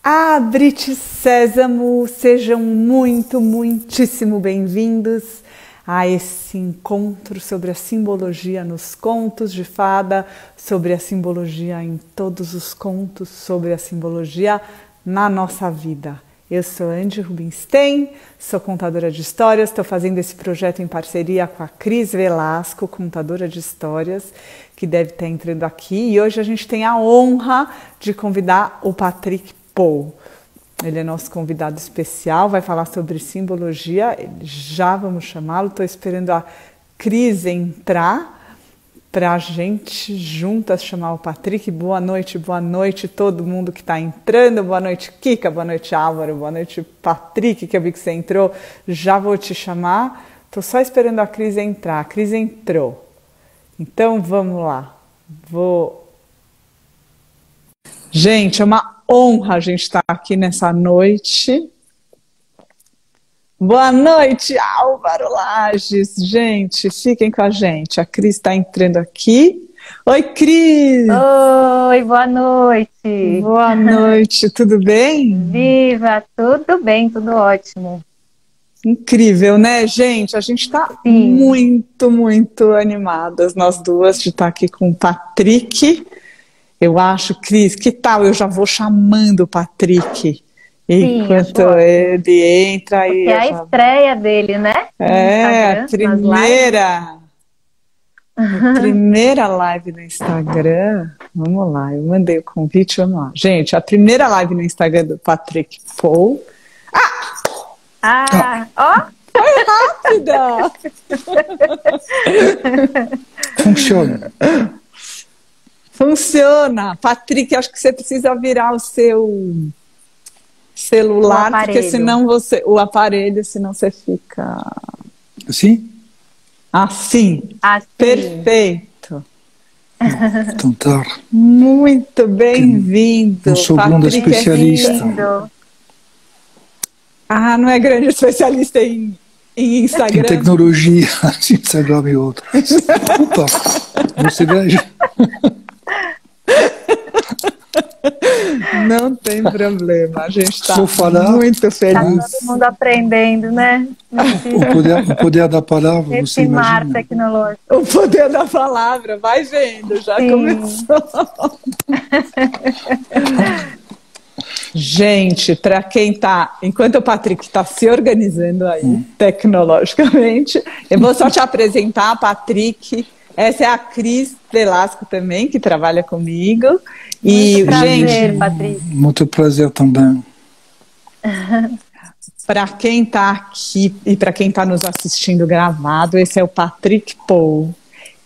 Abre-te Sésamo, sejam muitíssimo bem-vindos a esse encontro sobre a simbologia nos contos de fada, sobre a simbologia em todos os contos, sobre a simbologia na nossa vida. Eu sou Andy Rubinstein, sou contadora de histórias, estou fazendo esse projeto em parceria com a Cris Velasco, contadora de histórias, que deve estar entrando aqui. E hoje a gente tem a honra de convidar o Patrick Paul. Ele é nosso convidado especial, vai falar sobre simbologia, já vamos chamá-lo. Estou esperando a Cris entrar para a gente juntas chamar o Patrick. Boa noite todo mundo que está entrando. Boa noite, Kika, boa noite, Álvaro, boa noite, Patrick, que eu vi que você entrou. Já vou te chamar. Estou só esperando a Cris entrar. A Cris entrou. Então vamos lá. Gente, é uma honra a gente estar aqui nessa noite. Boa noite, Álvaro Lages. Gente, fiquem com a gente. A Cris está entrando aqui. Oi, Cris! Oi, boa noite. Boa noite, tudo bem? Viva, tudo bem, tudo ótimo. Incrível, né, gente? A gente está muito animadas, nós duas, de estar aqui com o Patrick. Eu acho, Cris, que tal? Eu já vou chamando o Patrick enquanto ele entra. Porque é a estreia dele, né? É, a primeira live no Instagram. Vamos lá, eu mandei o convite, vamos lá. Gente, a primeira live no Instagram do Patrick Paul. Ó! Foi rápida! Funciona. Patrick, acho que você precisa virar o seu celular, porque senão o aparelho, senão você fica... Assim? Assim. Perfeito. Então tá. Muito bem-vindo. Não sou grande especialista. Não é grande especialista em Instagram? Em tecnologia, Instagram e outras. Opa, você veja. Não tem problema, a gente está muito feliz. Está todo mundo aprendendo, né? O poder da palavra, você imagina. Tecnológico. O poder da palavra, vai vendo, já começou. Gente, para quem está... Enquanto o Patrick está se organizando aí, tecnologicamente, eu vou só te apresentar, Patrick. Essa é a Cris Velasco também, que trabalha comigo. Muito prazer, Patrick. Muito prazer também. Para quem está aqui e para quem está nos assistindo gravado, esse é o Patrick Paul.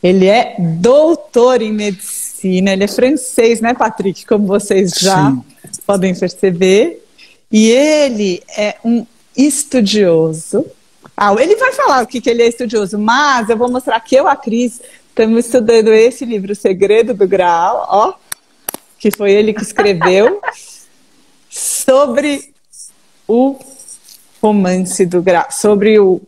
Ele é doutor em medicina, ele é francês, né, Patrick? Como vocês já podem perceber. E ele é um estudioso. Ele vai falar o que ele é estudioso, mas eu vou mostrar que eu e a Cris estamos estudando esse livro, O Segredo do Graal, ó, que foi ele que escreveu, sobre o romance do Graal, sobre o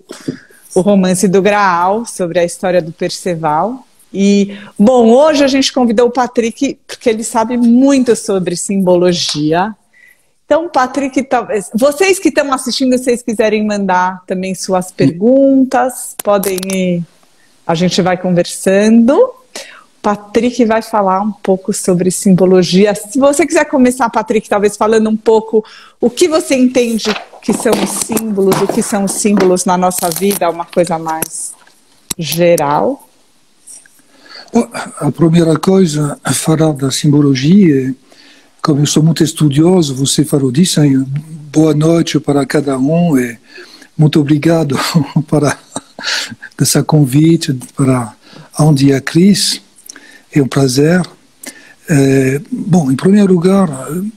romance do Graal, sobre a história do Perceval. E, bom, hoje a gente convidou o Patrick porque ele sabe muito sobre simbologia. Então, Patrick, talvez vocês que estão assistindo, se vocês quiserem mandar também suas perguntas, podem ir, a gente vai conversando. Patrick vai falar um pouco sobre simbologia. Se você quiser começar, Patrick, talvez falando um pouco o que você entende que são os símbolos, o que são os símbolos na nossa vida, uma coisa mais geral. A primeira coisa a falar da simbologia, como eu sou muito estudioso, você falou disso, boa noite para cada um e muito obrigado para esse convite para onde a Cris. É um prazer. Bom, em primeiro lugar,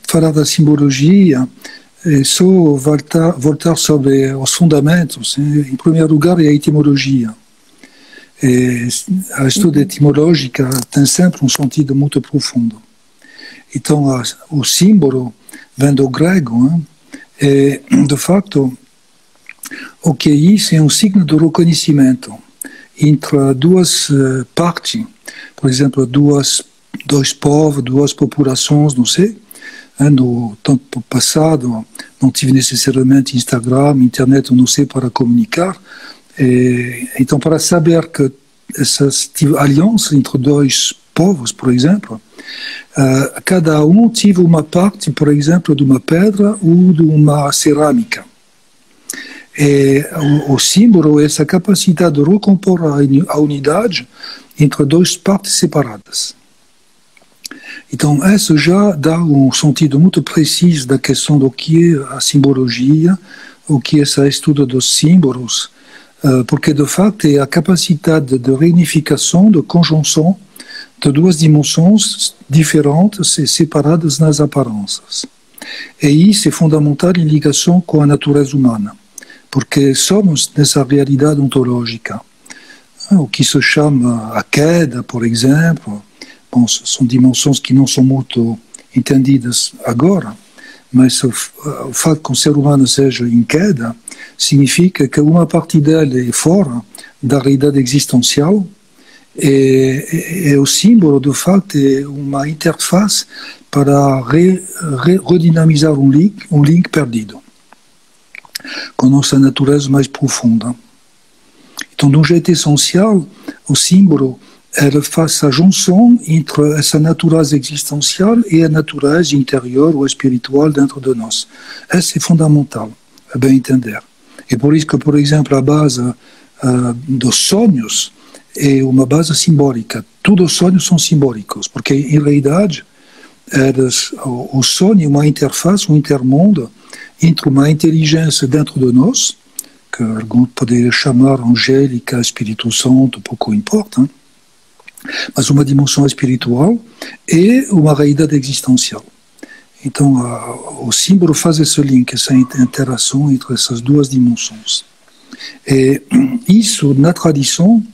falar da simbologia é só voltar sobre os fundamentos. Em primeiro lugar, é a etimologia. A estudo etimológica tem sempre um sentido muito profundo. Então, o símbolo vem do grego, e, de facto, o que é isso é um signo de reconhecimento entre duas partes, por exemplo, dois povos, duas populações, não sei, No tempo passado não tive necessariamente Instagram, internet, não sei, para comunicar. Então, para saber que essas alianças entre dois povos, por exemplo, cada um tive uma parte, por exemplo, de uma pedra ou de uma cerâmica. O símbolo é essa capacidade de recompor a unidade entre duas partes separadas. Então, isso já dá um sentido muito preciso da questão do que é a simbologia, o que é esse estudo dos símbolos, porque, de facto, é a capacidade de reunificação, de conjunção de duas dimensões diferentes e separadas nas aparências. E isso é fundamental em ligação com a natureza humana, porque somos nessa realidade ontológica. O que se chama a queda, por exemplo, bom, são dimensões que não são muito entendidas agora, mas o fato que o ser humano seja em queda significa que uma parte dele é fora da realidade existencial e o símbolo, de facto, é uma interface para redinamizar um link perdido com a nossa natureza mais profunda. Então, de um jeito essencial, o símbolo ela faz a junção entre essa natureza existencial e a natureza interior ou espiritual dentro de nós. Isso é fundamental, a bem entender. É por isso que, por exemplo, a base dos sonhos é uma base simbólica. Todos os sonhos são simbólicos, porque, em realidade, o sonho é uma interface, um intermundo entre uma inteligência dentro de nós, que alguns poderiam chamar angélica, Espírito Santo, pouco importa, hein? Mas uma dimensão espiritual e uma realidade existencial. Então, o símbolo faz esse link, essa interação entre essas duas dimensões. E isso, na tradição,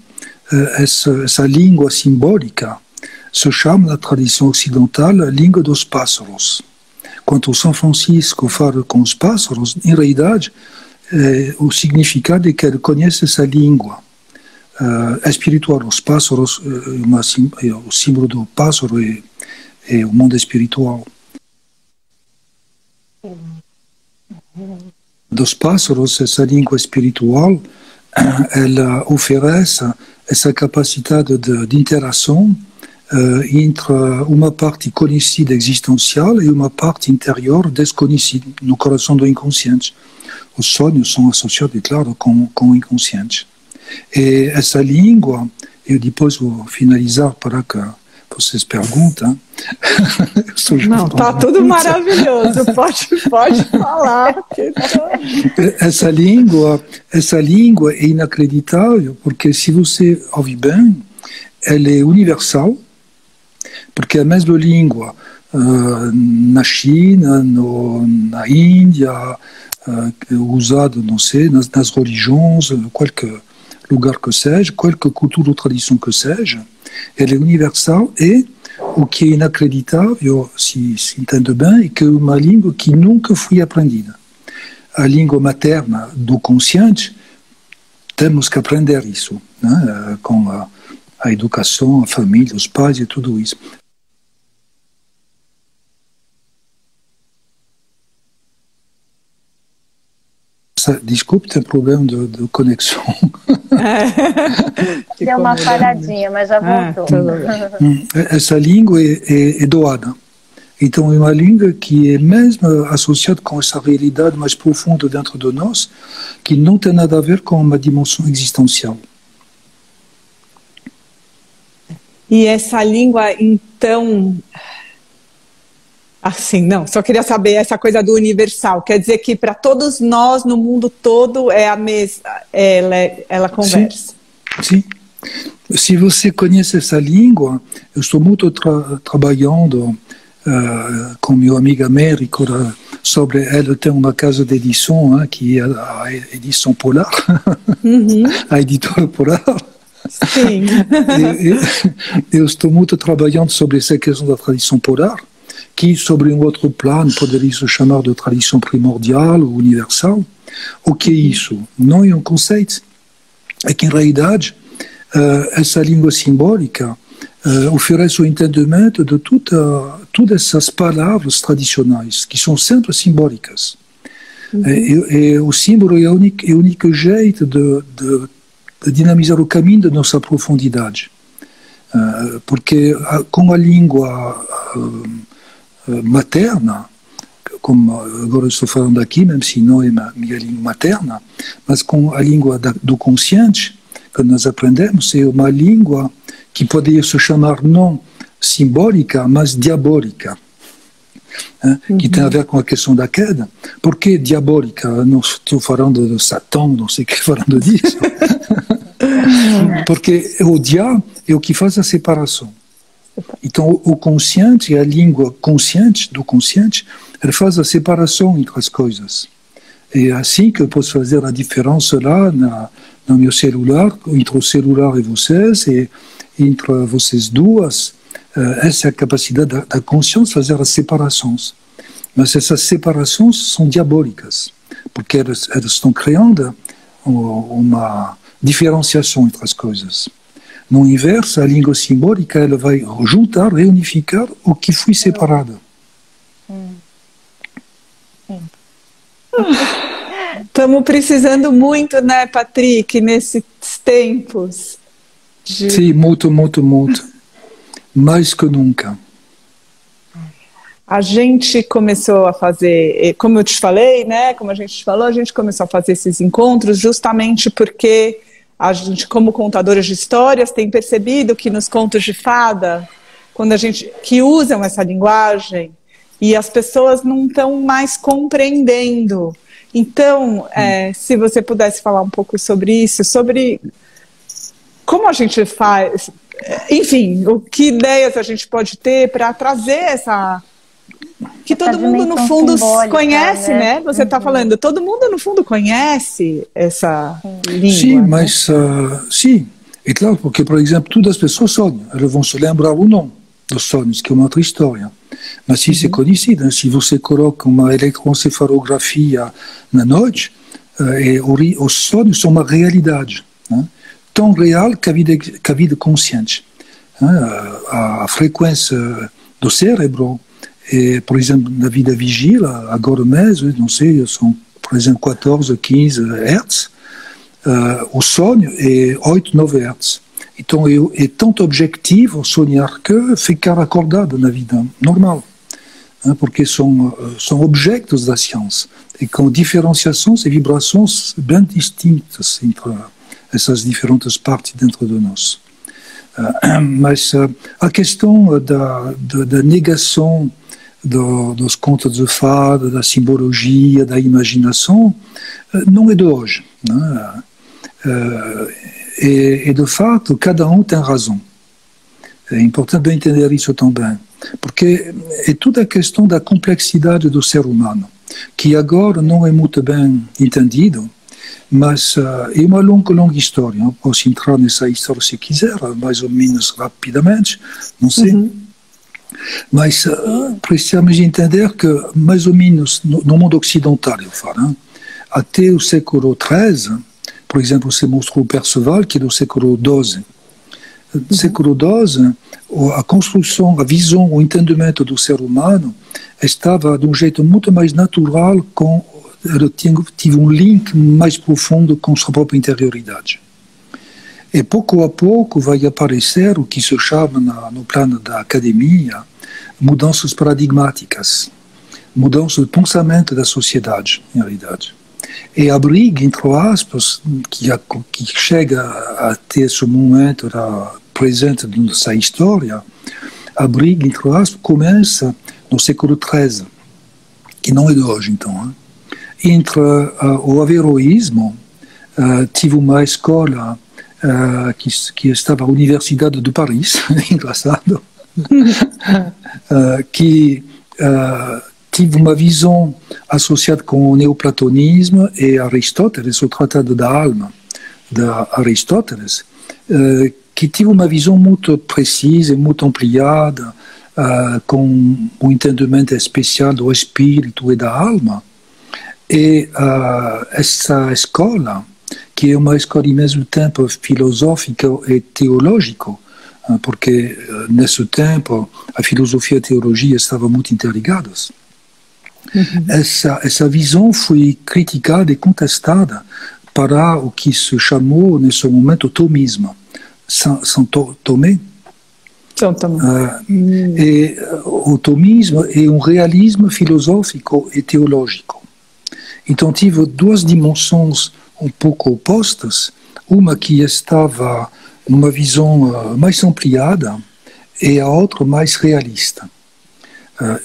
essa língua simbólica se chama, na tradição ocidental, a língua dos pássaros. Quando o São Francisco fala com os pássaros, em realidade, o significado é que ele conhece essa língua espiritual. Os pássaros, o símbolo do pássaro é o mundo espiritual. Dos pássaros, essa língua espiritual, ela oferece essa capacidade de interação entre uma parte conhecida existencial e uma parte interior desconhecida no coração do inconsciente. Os sonhos são associados, claro, com o inconsciente. E essa língua, eu depois vou finalizar para que vocês perguntem. Não, está tudo maravilhoso, pode falar. Essa língua é inacreditável, porque se você ouvir bem, ela é universal, porque a mesma língua na China, na Índia, usada, não sei, nas religiões, qualquer lugar que seja, qualquer cultura ou tradição que seja, ela é universal e o que é inacreditável, se entende bem, é que é uma língua que nunca foi aprendida. A língua materna do consciente, temos que aprender isso, né? Com a educação, a família, os pais e tudo isso. Desculpe, tem problema de conexão. Deu uma falhadinha, mas já voltou. Essa língua é doada. Então, é uma língua que é mesmo associada com essa realidade mais profunda dentro de nós, que não tem nada a ver com uma dimensão existencial. E essa língua, então... Assim, não, só queria saber essa coisa do universal. Quer dizer que para todos nós, no mundo todo, é a mesma, ela conversa. Sim. Se você conhece essa língua, eu estou muito trabalhando com meu amigo Américo sobre ela tem uma casa de edição, que é a edição Polar, a editora Polar. Sim. Eu estou muito trabalhando sobre essa questão da tradição polar, que sobre um outro plano poderia se chamar de tradição primordial ou universal. O que é isso? Não é um conceito. É que, em realidade, essa língua simbólica oferece o entendimento de todas essas palavras tradicionais, que são sempre simbólicas. E o símbolo é o único jeito de dinamizar o caminho da nossa profundidade. Porque com a língua materna, como agora estou falando aqui, mesmo se não é minha língua materna, mas com a língua do consciente, que nós aprendemos, é uma língua que poderia se chamar não simbólica, mas diabólica. Que tem a ver com a questão da queda. Por que diabólica? Não estou falando de Satã, não sei o que falando disso. Porque o dia é o que faz a separação. Então, o consciente, a língua consciente do consciente, ele faz a separação entre as coisas. É assim que eu posso fazer a diferença lá no meu celular, entre o celular e vocês, e entre vocês duas. Essa é a capacidade da consciência de fazer as separações. Mas essas separações são diabólicas, porque elas estão criando uma diferenciação entre as coisas. No inverso, a língua simbólica ela vai juntar, reunificar o que foi separado. Estamos precisando muito, né, Patrick, nesses tempos. Sim, muito, muito, muito. Mais que nunca. A gente começou a fazer, como eu te falei, né, como a gente te falou, a gente começou a fazer esses encontros justamente porque a gente, como contadores de histórias, tem percebido que nos contos de fada, quando a gente, que usam essa linguagem, e as pessoas não estão mais compreendendo. Então, se você pudesse falar um pouco sobre isso, sobre como a gente faz, enfim, que ideias a gente pode ter para trazer essa... Que todo mundo, no fundo, conhece, né? Você está falando, todo mundo, no fundo, conhece essa língua. Sim, mas, sim, é claro, porque, por exemplo, todas as pessoas sonham, elas vão se lembrar ou não dos sonhos, que é uma outra história. Mas isso é conhecido, se você coloca uma eletroencefalografia na noite, os sonhos são uma realidade, né? Tão real que a vida consciente. A frequência do cérebro, por exemplo, na vida vigília, agora mesmo, não sei, são, por exemplo, 14, 15 Hz, o sonho é 8, 9 Hz. Então é tanto objetivo sonhar que ficar acordado na vida normal, porque são objetos da ciência, e com diferenciações e vibrações bem distintas entre essas diferentes partes dentro de nós. Mas a questão da negação dos contos de fada, da simbologia, da imaginação, não é de hoje. Né? E de fato, cada um tem razão. É importante entender isso também, porque é toda a questão da complexidade do ser humano, que agora não é muito bem entendido, mas é uma longa história. Eu posso entrar nessa história se quiser, mais ou menos rapidamente, não sei. Mas precisamos entender que, mais ou menos, no mundo ocidental, eu falo, até o século XIII, por exemplo, se mostrou Perceval, que é do século XII. No século XII, a construção, a visão, o entendimento do ser humano estava de um jeito muito mais natural, ele tive um link mais profundo com sua própria interioridade. E pouco a pouco vai aparecer o que se chama no plano da academia mudanças paradigmáticas, mudanças de pensamento da sociedade, em realidade. E a briga, entre aspas, que chega até esse momento presente nessa história, a briga, entre aspas, começa no século XIII, que não é de hoje, então. Entre o averroísmo, tive uma escola que estava na Universidade de Paris, engraçado, que tive uma visão associada com o neoplatonismo e Aristóteles, o Tratado da Alma de Aristóteles, que tive uma visão muito precisa, muito ampliada, com um entendimento especial do espírito e da alma. E essa escola, que é uma escola ao mesmo tempo filosófica e teológica, porque nesse tempo a filosofia e a teologia estavam muito interligadas. Essa visão foi criticada e contestada para o que se chamou nesse momento tomismo. São Tomé. E o tomismo é um realismo filosófico e teológico. Então tive duas dimensões um pouco opostas, uma que estava numa visão mais ampliada e a outra mais realista.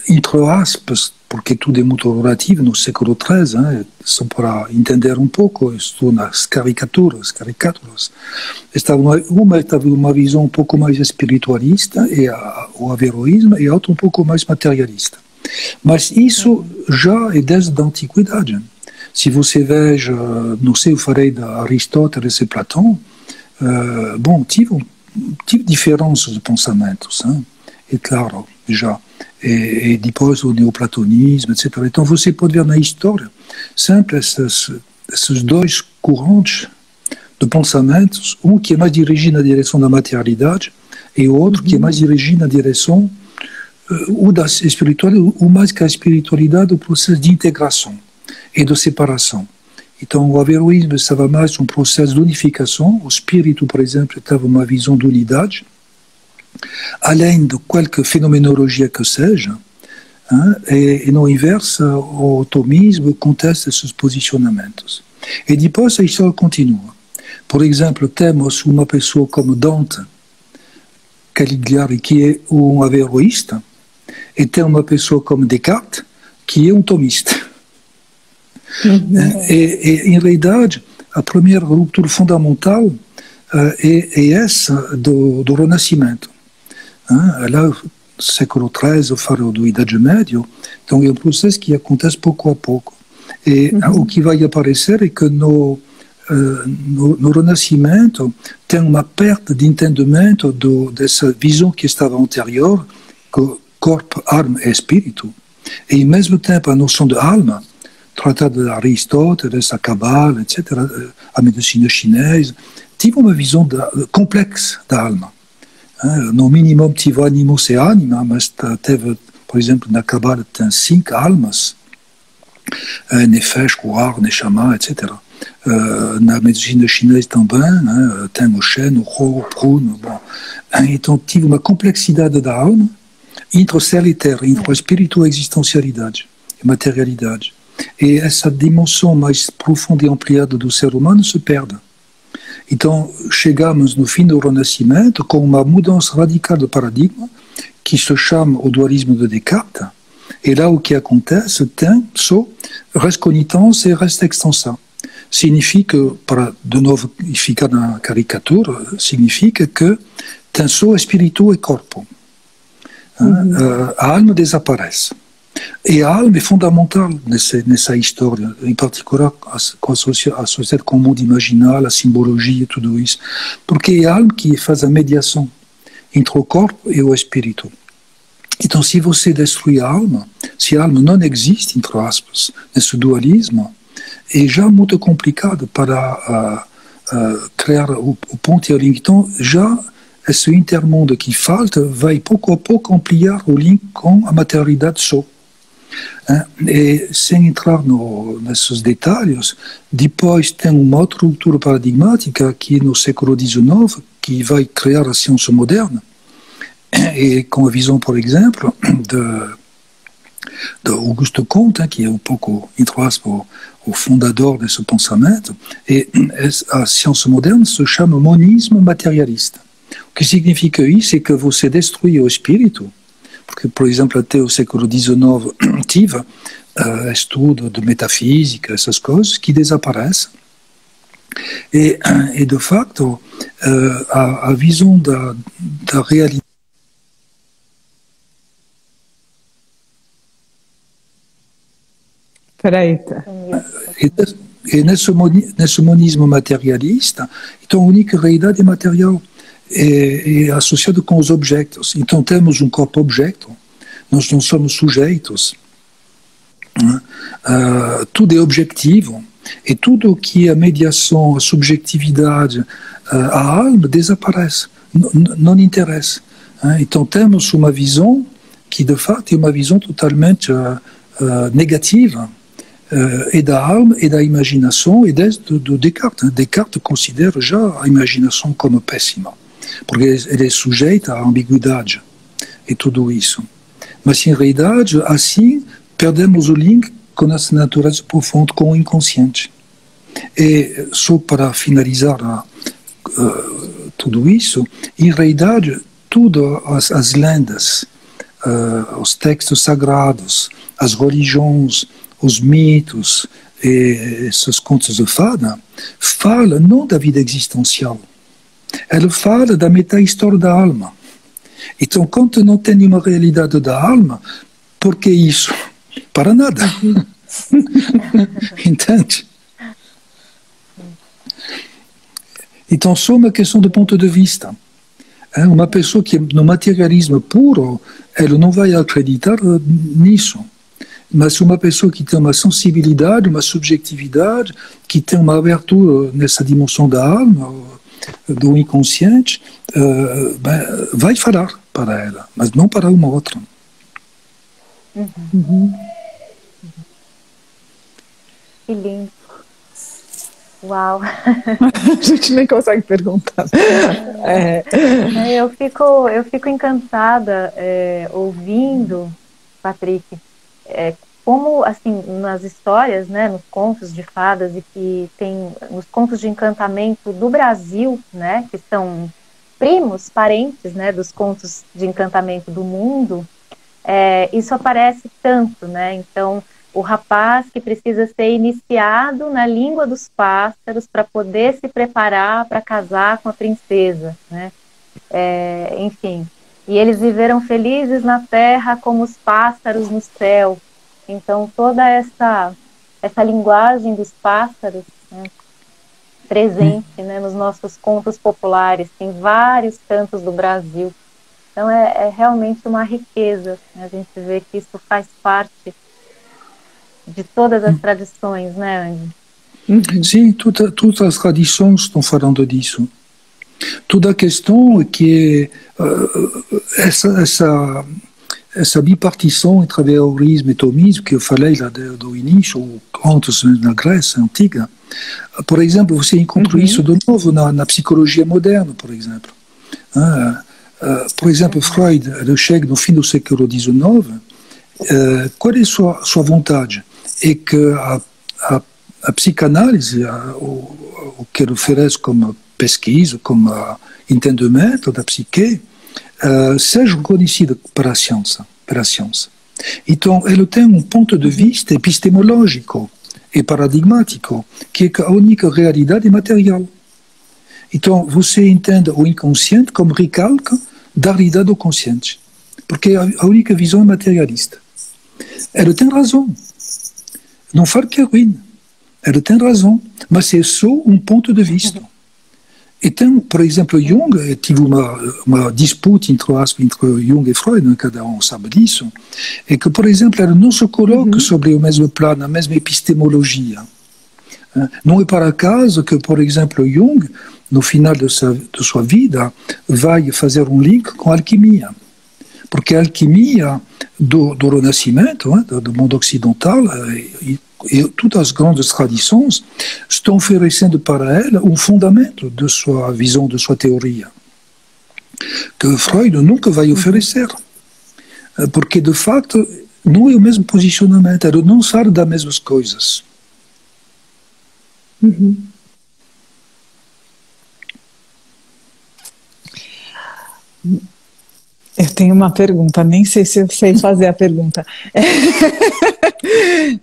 Entre aspas, porque tudo é muito relativo no século XIII, só para entender um pouco, estou nas caricaturas. Uma estava uma visão um pouco mais espiritualista, o averroísmo, e a outra um pouco mais materialista. Mas isso já é desde a antiguidade. Se você veja, não sei, eu falei de Aristóteles e Platão, tive diferenças de pensamentos, é claro, já. E depois o neoplatonismo, etc. Então você pode ver na história sempre esses dois correntes de pensamentos, um que é mais dirigido na direção da materialidade e o outro que é mais dirigido na direção ou da espiritualidade, ou mais que a espiritualidade, o processo de integração e de separação. Então o averroísmo estava mais um processo de unificação, o espírito, por exemplo, estava uma visão de unidade, além de qualquer fenomenologia que seja, e no inverso, o tomismo contesta esses posicionamentos. E depois a história continua. Por exemplo, temos uma pessoa como Dante Caligari, que é um averroísta, e tem uma pessoa como Descartes, que é um tomista. E em realidade, a primeira ruptura fundamental é essa do Renascimento. Lá, século XIII, eu falo do Idade Média, então é um processo que acontece pouco a pouco. E o que vai aparecer é que no Renascimento tem uma perda de entendimento dessa visão que estava anterior, corpo, alma e espírito. E ao mesmo tempo a noção de alma, tratado de Aristóteles, a Cabala, etc., a medicina chinesa, tive uma visão complexa da alma. No mínimo tive animus e anima, mas teve, por exemplo, na Cabala tem 5 almas, Nefesh, Ruach, Neshama, etc. Na medicina chinesa também, tem o Shen, o Ho, o Prun. Então tive uma complexidade da alma entre o céu e terra, entre o espírito e a existencialidade, a materialidade. E essa dimensão mais profunda e ampliada do ser humano se perde. Então, chegamos no fim do Renascimento com uma mudança radical de paradigma que se chama o dualismo de Descartes. E lá o que acontece tem só reste cognitância e reste extensão. Significa, para de novo ficar na caricatura, significa que tem só espírito e corpo. A alma desaparece. E a alma é fundamental nessa história, em particular associada com o mundo imaginal, a simbologia e tudo isso, porque é a alma que faz a mediação entre o corpo e o espírito. Então, se você destruir a alma, se a alma não existe, entre aspas, nesse dualismo, é já muito complicado para criar o ponto e a link. Então, já esse intermundo que falta vai pouco a pouco ampliar o link com a materialidade só. E sem entrar nesses detalhes, depois tem uma outra ruptura paradigmática que no século XIX, que vai criar a ciência moderna, e com a visão, por exemplo, de Auguste Comte, que é um pouco, entre aspas, o fundador desse pensamento, e a ciência moderna se chama monismo materialista. O que significa isso é que você destrói o espírito, porque, por exemplo, até o século XIX tive estudo de metafísica, essas coisas, que desaparecem. E de facto, a visão da realidade. Peraí. E nesse monismo materialista, então a única realidade é material. É associado com os objetos. Então temos um corpo-objeto, nós não somos sujeitos, tudo é objetivo, e tudo que é a mediação, a subjetividade, a alma desaparece. não interessa. Então temos uma visão que de fato é uma visão totalmente negativa e da alma e da imaginação e desde Descartes. Descartes considera já a imaginação como péssima, porque ela é sujeita à ambiguidade e tudo isso. Mas em realidade, assim, perdemos o link com a natureza profunda, com o inconsciente. E só para finalizar tudo isso, em realidade, todas as lendas, os textos sagrados, as religiões, os mitos e esses contos de fada falam não da vida existencial, ela fala da meta-história da alma. Então, quando não tem uma realidade da alma, por que isso? Para nada. Entende? Então, só uma questão de ponto de vista. Uma pessoa que é no materialismo puro, ela não vai acreditar nisso. Mas uma pessoa que tem uma sensibilidade, uma subjetividade, que tem uma abertura nessa dimensão da alma, do inconsciente, vai falar para ela, mas não para uma outra. Que lindo. Uau! A gente nem consegue perguntar. Eu fico encantada ouvindo, Patrick, como, assim, nas histórias, né, nos contos de fadas e que tem nos contos de encantamento do Brasil, né, que são primos, parentes, né, dos contos de encantamento do mundo, isso aparece tanto, né? Então, o rapaz que precisa ser iniciado na língua dos pássaros para poder se preparar para casar com a princesa, né? Enfim, e eles viveram felizes na terra como os pássaros no céu. Então, toda essa linguagem dos pássaros, né, presente, né, nos nossos contos populares, tem vários cantos do Brasil. Então, é realmente uma riqueza, né, a gente vê que isso faz parte de todas as tradições, né, Andy? Sim, todas as tradições estão falando disso. Toda a questão é que essa bipartição entre verrorismo e tomismo que eu falei lá do início, antes na Grécia antiga, por exemplo, você encontra isso de novo na psicologia moderna, por exemplo. Por exemplo, Freud, ele chega no fim do século XIX, qual é sua vontade? É que a psicanálise, o que ele oferece como pesquisa, como entendimento da psique, seja reconhecida para a ciência. Então, ele tem um ponto de vista epistemológico e paradigmático, que é que a única realidade é material. Então, você entende o inconsciente como recalque da realidade do consciente, porque a única visão é materialista. Ele tem razão. Não falo que é ruim. Ele tem razão, mas é só um ponto de vista. Então, por exemplo, Jung, tive uma disputa entre Jung e Freud, cada um sabe disso, é que, por exemplo, ele não se coloca sobre o mesmo plano, a mesma epistemologia. Não é por acaso que, por exemplo, Jung, no final de sua vida, vai fazer um link com a alquimia. Porque a alquimia do Renascimento, do mundo ocidental, e todas as grandes tradições estão oferecendo para ela um fundamento de sua visão, de sua teoria, que Freud nunca vai oferecer. Porque, de facto, não é o mesmo posicionamento, ele não fala das mesmas coisas. Eu tenho uma pergunta, nem sei se eu sei fazer a pergunta.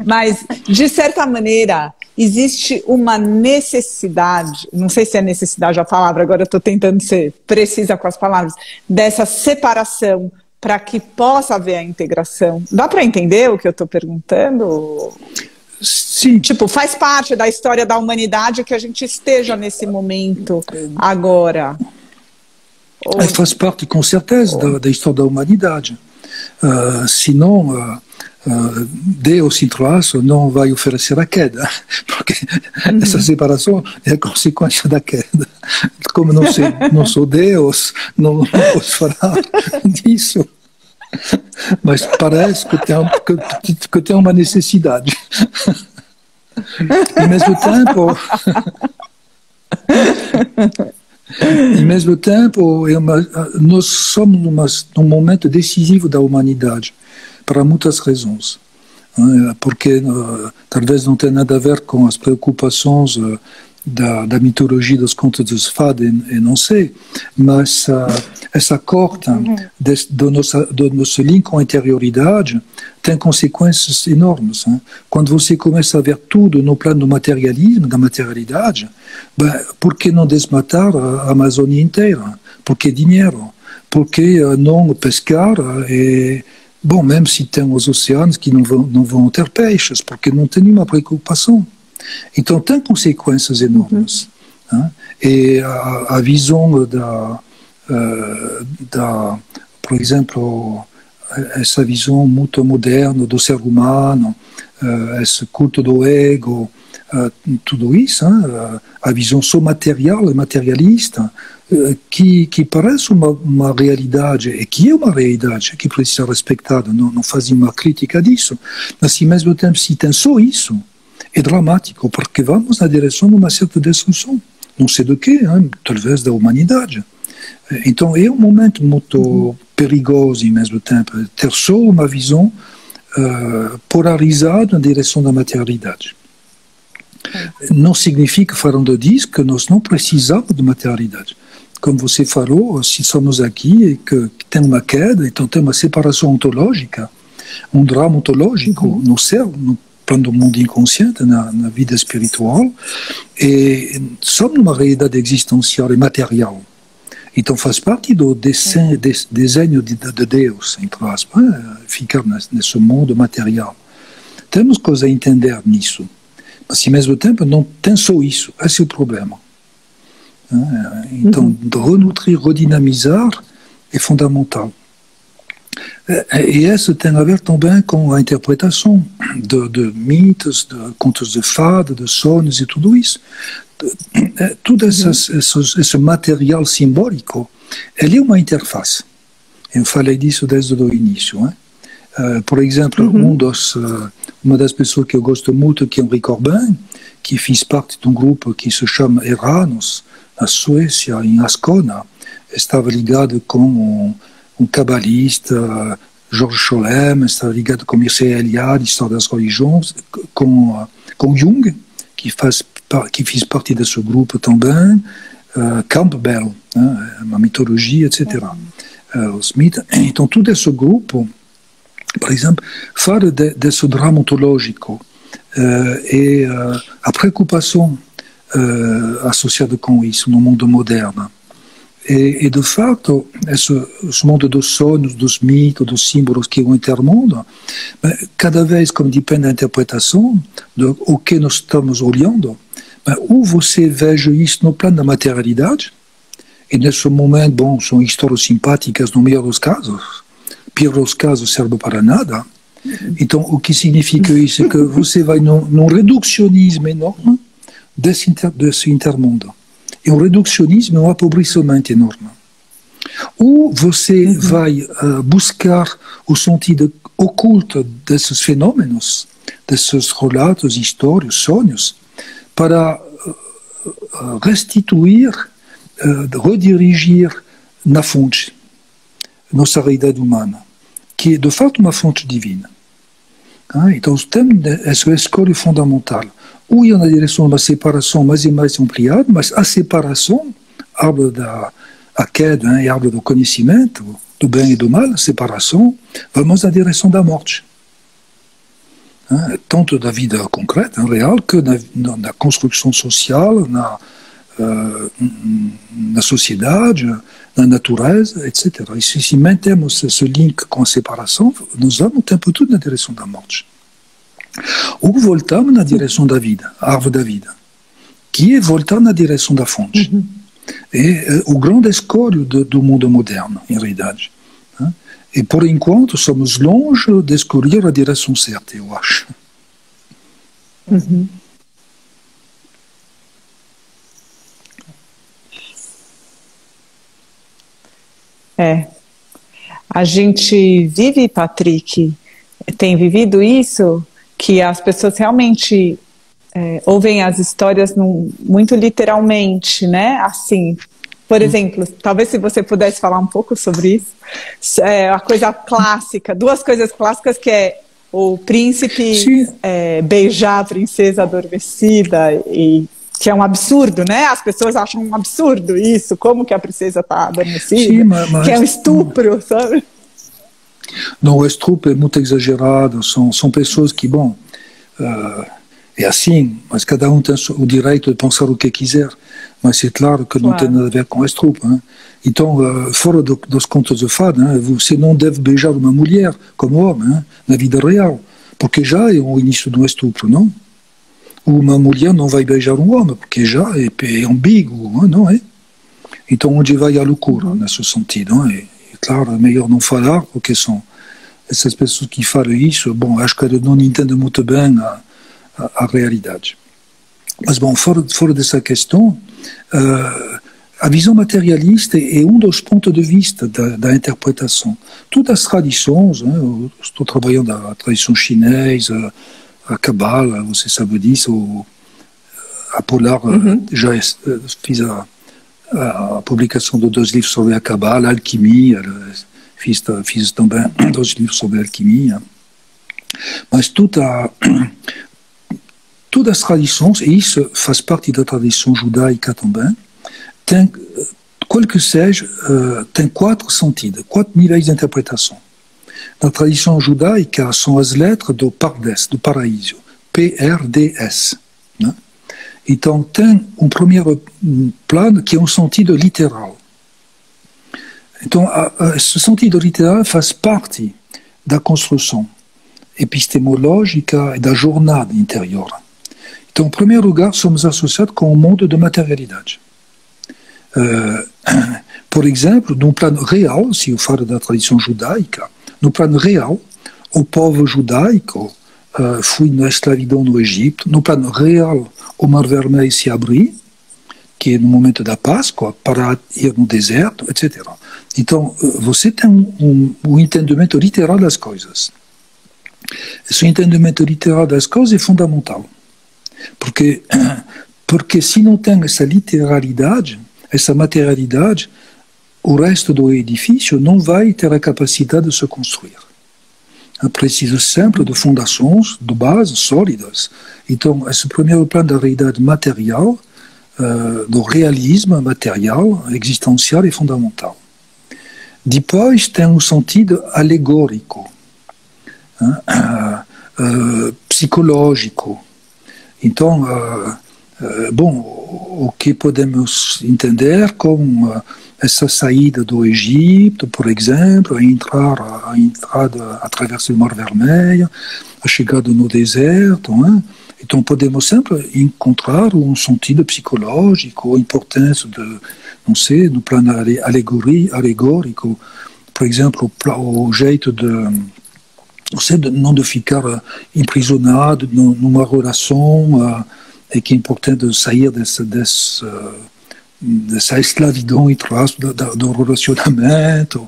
Mas, de certa maneira, existe uma necessidade, não sei se é necessidade a palavra, agora eu estou tentando ser precisa com as palavras, dessa separação para que possa haver a integração. Dá para entender o que eu estou perguntando? Sim. Tipo, faz parte da história da humanidade que a gente esteja nesse momento agora. Faz parte, com certeza, da história da humanidade. Senão, Deus em traço não vai oferecer a queda, porque essa separação é a consequência da queda. Como não sou Deus, não posso falar disso. Mas parece que tem uma necessidade. Ao mesmo tempo, nós somos num momento decisivo da humanidade, para muitas razões. Porque talvez não tenha nada a ver com as preocupações da mitologia dos contos dos fadas, e não sei, mas essa corta do nosso link com a interioridade tem consequências enormes. Quando você começa a ver tudo no plano do materialismo, da materialidade, por que não desmatar a Amazônia inteira? Por que dinheiro? Por que não pescar? Bom, mesmo se tem os oceanos que não vão ter peixes, porque não tem nenhuma preocupação. Então tem consequências enormes. E a visão por exemplo, essa visão muito moderna do ser humano, esse culto do ego, tudo isso, a visão só material e materialista, que parece uma realidade, e que é uma realidade que precisa ser respeitada, não fazia uma crítica disso, mas ao mesmo tempo, se tem só isso, é dramático, porque vamos na direção de uma certa destruição, não sei do que, talvez da humanidade. Então é um momento muito perigoso, ao mesmo tempo, ter só uma visão polarizada na direção da materialidade. Não significa, falando disso, que nós não precisamos de materialidade. Como você falou, se somos aqui e que tem uma queda, então tem uma separação ontológica, um drama ontológico no ser, no plano do mundo inconsciente, na vida espiritual, e somos numa realidade existencial e material. Então faz parte do desenho de Deus, entre aspas, ficar nesse mundo material. Temos coisa a entender nisso. Mas, ao mesmo tempo, não tem só isso. Esse é o problema. Então, de renutrir, redinamizar é fundamental. E isso tem a ver também com a interpretação de mitos, de contos de fadas, de sonhos e tudo isso. Todo esse material simbólico, ele é uma interface. Eu falei disso desde o início. Por exemplo, uma das pessoas que eu gosto muito, que é Henri Corbin, que fez parte de um grupo que se chama Eranos, na Suécia, em Ascona, estava ligado com um cabalista, Georges Scholem, estava ligado com Mircea Eliade, História das Religiões, com Jung, que fez parte desse grupo também, Campbell, uma mitologia, etc. Os mitos. Então, todo esse grupo, por exemplo, fala desse drama ontológico e a preocupação associada com isso no mundo moderno. E de facto, esse mundo dos sonhos, dos mitos, dos símbolos que é o intermundo, cada vez, como depende da interpretação do que nós estamos olhando, ou você veja isso no plano da materialidade, e nesse momento, bom, são histórias simpáticas no melhor dos casos, pior dos casos serve para nada. Então, o que significa isso? É que você vai num reducionismo enorme desse intermundo. É um reducionismo, um apobrecimento enorme. Ou você vai buscar o sentido oculto desses fenômenos, desses relatos, histórias, sonhos, para restituir, redirigir na fonte, nossa realidade humana, que é de fato uma fonte divina. Então, temos essa escolha fundamental. Ou ir na direção de uma separação mais e mais ampliada, mas a separação, árvore da queda e árvore do conhecimento, do bem e do mal, a separação, vamos na direção da morte. Tanto da vida concreta, real, que na construção social, na sociedade, na natureza, etc. E se mantemos esse link com a separação, nós vamos o tempo todo na direção da morte. Ou voltamos na direção da vida, a árvore da vida, que é voltar na direção da fonte. É o grande escolho do mundo moderno, em realidade. E, por enquanto, somos longe de descobrir a direção certa, eu acho. Uhum. A gente vive, Patrick, tem vivido isso, que as pessoas realmente ouvem as histórias muito literalmente, né? Assim, por exemplo, talvez se você pudesse falar um pouco sobre isso, a coisa clássica, duas coisas clássicas que é o príncipe beijar a princesa adormecida, e que é um absurdo, né? As pessoas acham um absurdo isso, como que a princesa está adormecida, que é um estupro, sabe? Não, o estupro é muito exagerado, são pessoas que, bom, é assim, mas cada um tem o direito de pensar o que quiser, mas é claro que não tem nada a ver com estupro. Hein? Então, fora dos contos de fada, você não deve beijar uma mulher como homem, na vida real, porque já é o início de um estupro, não? Uma mulher não vai beijar um homem, porque já é ambíguo, não é? Então, onde vai a loucura, nesse sentido? Não é? Claro, é melhor não falar, porque são essas pessoas que falam isso, bom, acho que não entendem muito bem a realidade. Mas, bom, fora dessa questão, a visão materialista é um dos pontos de vista da interpretação. Todas as tradições, eu estou trabalhando a tradição chinesa, a Cabala, você sabe disso, a Polar já fiz a publicação de 2 livros sobre a Cabala, a alquimia, fiz também 2 livros sobre a alquimia. Mas todas as tradições, e isso faz parte da tradição judaica também, tem, qual que seja, tem 4 sentidos, 4 níveis de interpretação. Na tradição judaica são as letras do Pardes, do paraíso, P-R-D-S. Né? Então tem um primeiro plano que é um sentido literal. Então esse sentido literal faz parte da construção epistemológica e da jornada interior. Então, em primeiro lugar, somos associados com o mundo da materialidade. Por exemplo, no plano real, se eu falo da tradição judaica, no plano real, o povo judaico foi na escravidão no Egito. No plano real, o Mar Vermelho se abriu, que é no momento da Páscoa, para ir no deserto, etc. Então, você tem um entendimento literal das coisas. Esse entendimento literal das coisas é fundamental. Porque se não tem essa literalidade, essa materialidade, o resto do edifício não vai ter a capacidade de se construir. É preciso sempre de fundações, de bases sólidas. Então, esse primeiro plano da realidade material, do realismo material, existencial, é fundamental. Depois tem um sentido alegórico, psicológico. Então, bom, o que podemos entender como essa saída do Egito, por exemplo, a entrada através do Mar Vermelho, a chegada no deserto. Então, podemos sempre encontrar um sentido psicológico, a importância não sei, no plano alegórico, por exemplo, o jeito de não de ficar imprisionado numa relação, é que é importante sair dessa escravidão do relacionamento,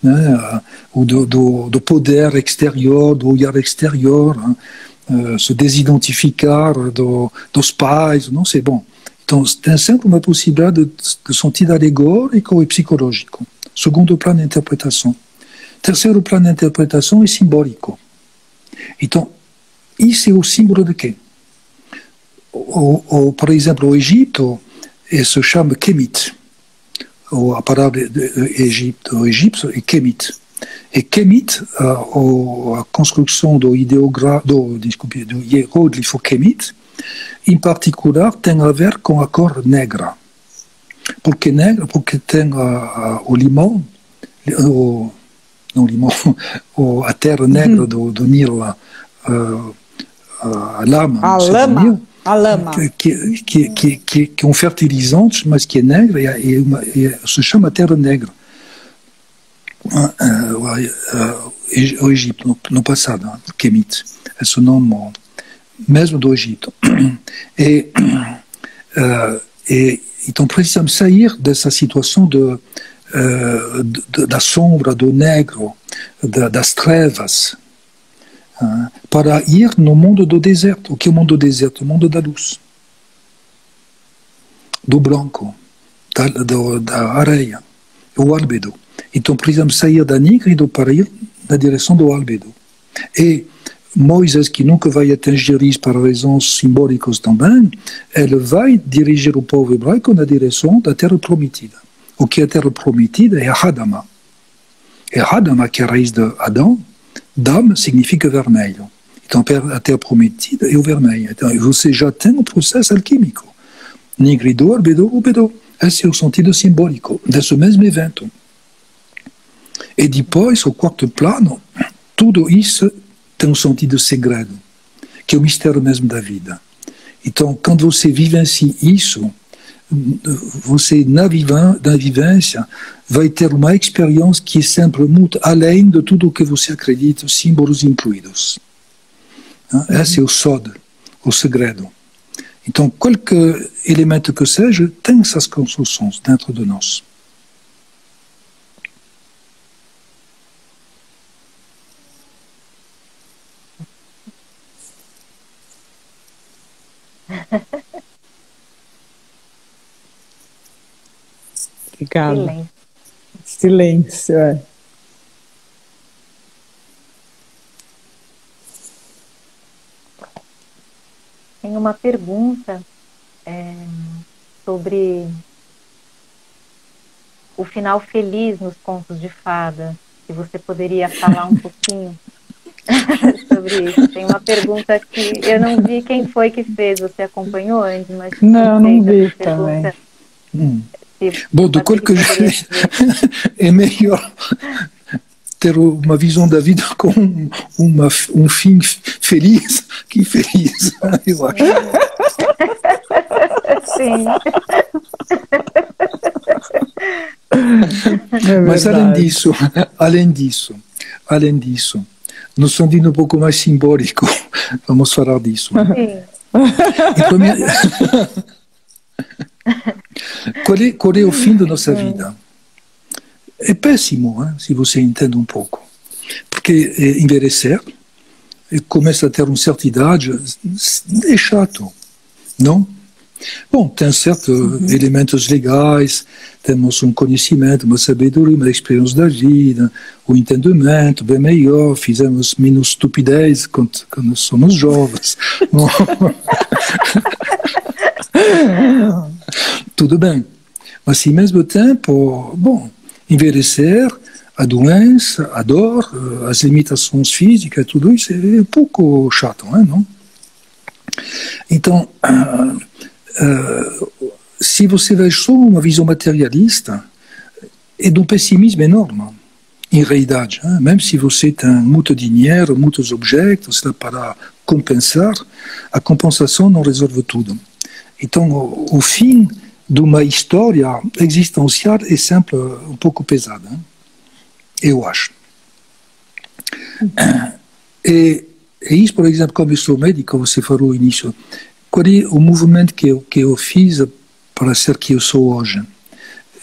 né, do poder exterior, do olhar exterior, se desidentificar dos pais, não sei, bom. Então, tem sempre uma possibilidade de sentido alegórico e psicológico. Segundo plano de interpretação. Terceiro plano de interpretação é simbólico. Então, isso é o símbolo de quê? Por exemplo, o Egito se chama Kemet. A palavra egípcio é Kemet. E Kemet, a construção do hieróglifo Kemet, em particular, tem a ver com a cor negra. Por que negra? Porque tem o limão, a terra negra do Nilo, a lama. A lama. Que é um fertilizante, mas que é negra, e se chama terra negra. o Egito, no passado, Kemet, esse nome mesmo do Egito. Então precisamos sair dessa situação da sombra, do negro, das trevas, para ir no mundo do deserto. O que é o mundo do deserto? O mundo da luz, do branco, da areia, o albedo. Então precisamos sair da nígrida para ir na direção do albedo. E Moisés, que nunca vai atingir isso por razões simbólicas também, ele vai dirigir o povo hebraico na direção da terra prometida. O que é a terra prometida é a Hadama. É a Hadama, que é a raiz de Adão. Dam significa vermelho. Então a terra prometida é o vermelho. Então você já tem um processo alquímico. Nigrido, albedo, albedo. Esse é o sentido simbólico desse mesmo evento. E depois, o quarto plano, tudo isso tem um sentido segredo, que é o mistério mesmo da vida. Então, quando você vivencia isso, você, na vivência, vai ter uma experiência que é sempre muito além de tudo o que você acredita, símbolos incluídos. Esse é o sod, o segredo. Então, qualquer elemento que seja, tem essas construções dentro de nós. Obrigada. Silêncio, é. Tem uma pergunta sobre o final feliz nos contos de fada. Se você poderia falar um pouquinho sobre isso. Tem uma pergunta que eu não vi quem foi que fez. Você acompanhou, Andy? Mas não vi também. Bom, de qualquer jeito, é melhor ter uma visão da vida com um fim feliz que infeliz, eu acho. Sim. Mas além disso, no sentido um pouco mais simbólico, vamos falar disso. Sim. Qual é o fim da nossa vida? É péssimo, se você entende um pouco. Porque envelhecer, começa a ter uma certa idade, é chato, não? Bom, tem certos elementos legais, temos um conhecimento, uma sabedoria, uma experiência da vida, um entendimento bem melhor, fizemos menos estupidez quando somos jovens. Tudo bem. Mas, ao mesmo tempo, bom, envelhecer, a doença, a dor, as limitações físicas, tudo isso é um pouco chato, não? Então, se você vê só uma visão materialista, é de um pessimismo enorme, em realidade. Mesmo se você tem muito dinheiro, muitos objetos para compensar, a compensação não resolve tudo. Então, o fim de uma história existencial é sempre um pouco pesada, eu acho. E isso, por exemplo, como eu sou médico, você falou no início, qual é o movimento que eu fiz para ser que eu sou hoje?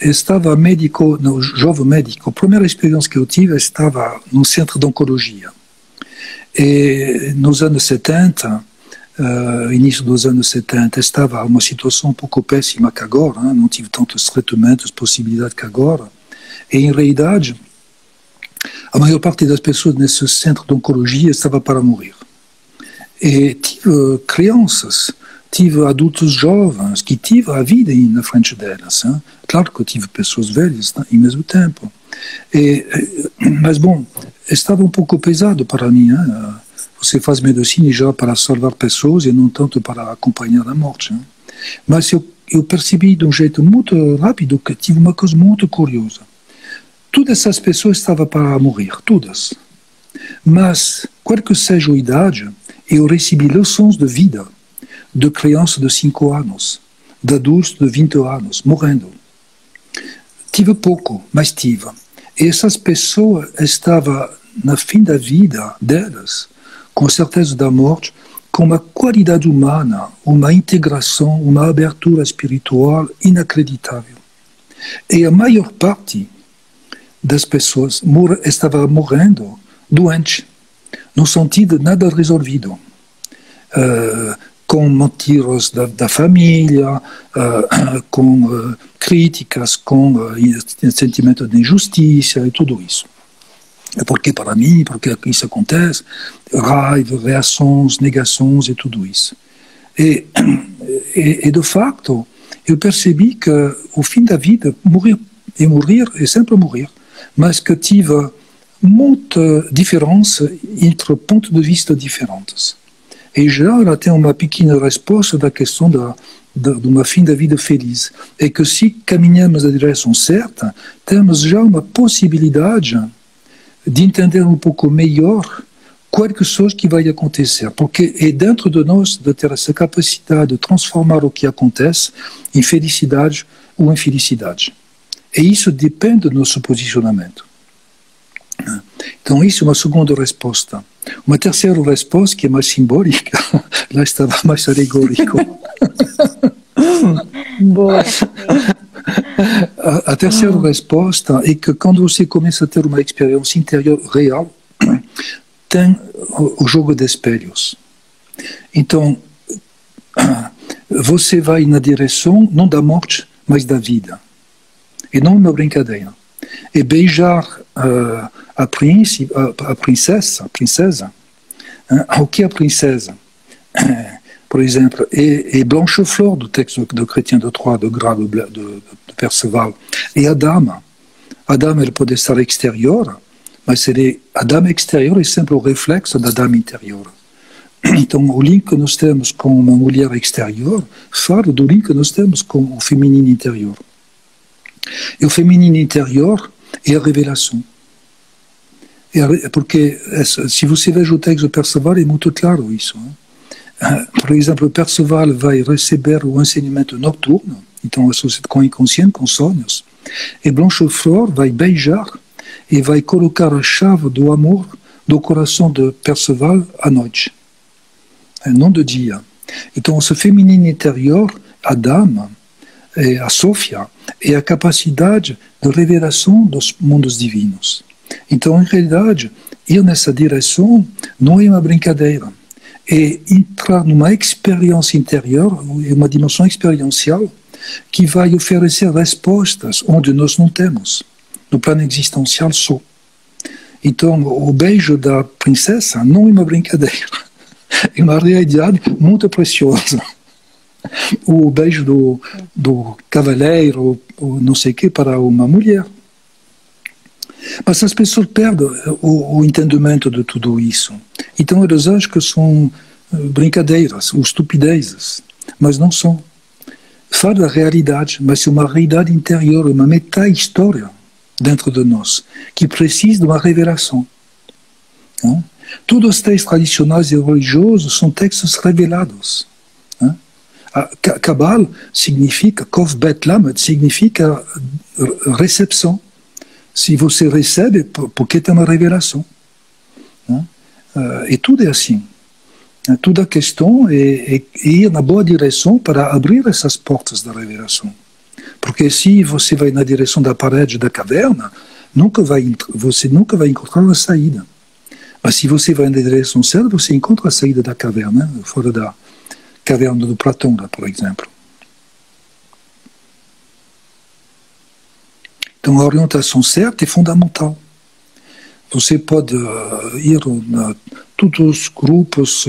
Eu estava médico, jovem médico, a primeira experiência que eu tive estava no centro de oncologia. E nos anos 70, início dos anos 70, estava uma situação um pouco péssima que agora, não tive tantos tratamentos, possibilidades que agora. E, em realidade, a maior parte das pessoas nesse centro de oncologia estava para morrer. E tive crianças, tive adultos jovens, que tive a vida na frente delas. Claro que eu tive pessoas velhas ao mesmo tempo. Mas, bom, estava um pouco pesado para mim. Você faz medicina já para salvar pessoas e não tanto para acompanhar a morte. Mas eu percebi de um jeito muito rápido que tive uma coisa muito curiosa. Todas essas pessoas estavam para morrer, todas. Mas, qual que seja a idade, eu recebi lições de vida de crianças de 5 anos, de adultos de 20 anos, morrendo. Tive pouco, mas tive. E essas pessoas estavam, no fim da vida delas, com certeza da morte, com uma qualidade humana, uma integração, uma abertura espiritual inacreditável. E a maior parte das pessoas estava morrendo doente, no sentido nada resolvido, com mentiras da família, com críticas, com sentimento de injustiça e tudo isso. Por que para mim? Por que isso acontece? Raiva, reações, negações e tudo isso. E de facto, eu percebi que o fim da vida, morrer é sempre morrer, mas que tive muita diferença entre pontos de vista diferentes. E já ela tem uma pequena resposta da questão de uma fim da vida feliz. É que se caminhamos na direção certa, temos já uma possibilidade de entender um pouco melhor qualquer coisa que vai acontecer. Porque é dentro de nós de ter essa capacidade de transformar o que acontece em felicidade ou infelicidade. E isso depende do nosso posicionamento. Então, isso é uma segunda resposta. Uma terceira resposta, que é mais simbólica, lá estava mais alegórico. Boa. A terceira resposta é que quando você começa a ter uma experiência interior real, tem o jogo de espelhos. Então, você vai na direção, não da morte, mas da vida. E não uma brincadeira. E beijar a princesa, o que é a princesa? Por exemplo, é Blanchefleur, do texto do Chrétien de Troyes, de Gras de Perceval, e a dama. A dama, elle pode estar exterior, mas a dama exterior é sempre o reflexo da dama interior. Então, o link que nós temos com uma mulher exterior fala do link que nós temos com o feminino interior. E o feminino interior é a revelação. Porque, se você veja o texto de Perceval, é muito claro isso. Por exemplo, Perceval vai receber o ensinamento noturno, então associado com o inconsciente, com sonhos, e Blanchefleur vai beijar e vai colocar a chave do amor do coração de Perceval à noite, não de dia. Então, esse feminino interior, a dama, a Sofia, é a capacidade de revelação dos mundos divinos. Então, em realidade, ir nessa direção não é uma brincadeira. É entrar numa experiência interior, uma dimensão experiencial, que vai oferecer respostas onde nós não temos, no plano existencial só. Então, o beijo da princesa não é uma brincadeira, é uma realidade muito preciosa. O beijo do cavaleiro, ou não sei o que, para uma mulher. Mas as pessoas perdem o entendimento de tudo isso. Então eles acham que são brincadeiras ou estupidezes, mas não são. Fala da realidade, mas é uma realidade interior, uma meta-história dentro de nós, que precisa de uma revelação. Não? Todos os textos tradicionais e religiosos são textos revelados. Kabbalah significa, Kov Bet Lamed significa recepção. Se você recebe, porque tem uma revelação. E tudo é assim. Toda a questão é ir na boa direção para abrir essas portas da revelação. Porque se você vai na direção da parede da caverna, você nunca vai encontrar a saída. Mas se você vai na direção certa, você encontra a saída da caverna, fora da caverna do Platão, por exemplo. Então, a orientação certa é fundamental. Você pode ir a todos os grupos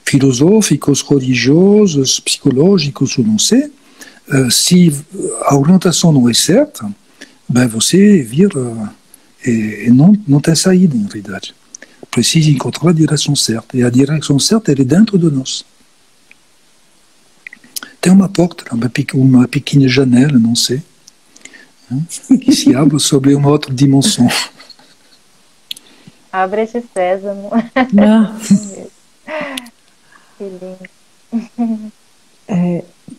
filosóficos, religiosos, psicológicos, ou não sei. Se a orientação não é certa, bem, você vira e não tem saída, em realidade. Precisa encontrar a direção certa. E a direção certa é dentro de nós. Tem uma porta, uma pequena janela, não sei, que se abre sobre uma outra dimensão. Abre esse sésamo. Que lindo.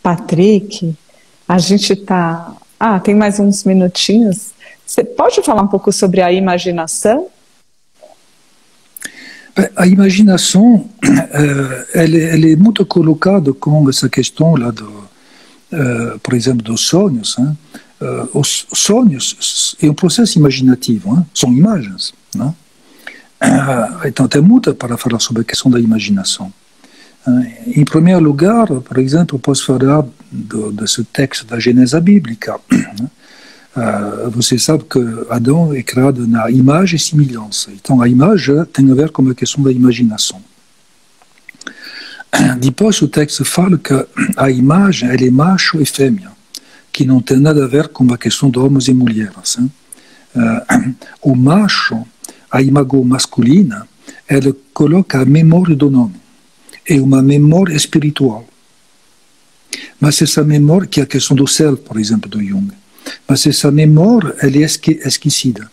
Patrick, a gente está... tem mais uns minutinhos. Você pode falar um pouco sobre a imaginação? A imaginação, ela é muito colocada com essa questão lá por exemplo, dos sonhos. Hein? Os sonhos é um processo imaginativo, hein? São imagens. Não? Então tem muito para falar sobre a questão da imaginação. Em primeiro lugar, por exemplo, posso falar desse texto da Gênese bíblica. Você sabe que Adão é criado na imagem e semelhança. Então a imagem tem a ver com a questão da imaginação. Depois o texto fala que a imagem ela é macho e fêmea, que não tem nada a ver com a questão de homens e mulheres. O macho, a imago masculina, ela coloca a memória do nome. É uma memória espiritual. Mas essa memória, que é a questão do self, por exemplo, do Jung, mas essa memória, ela é esquecida,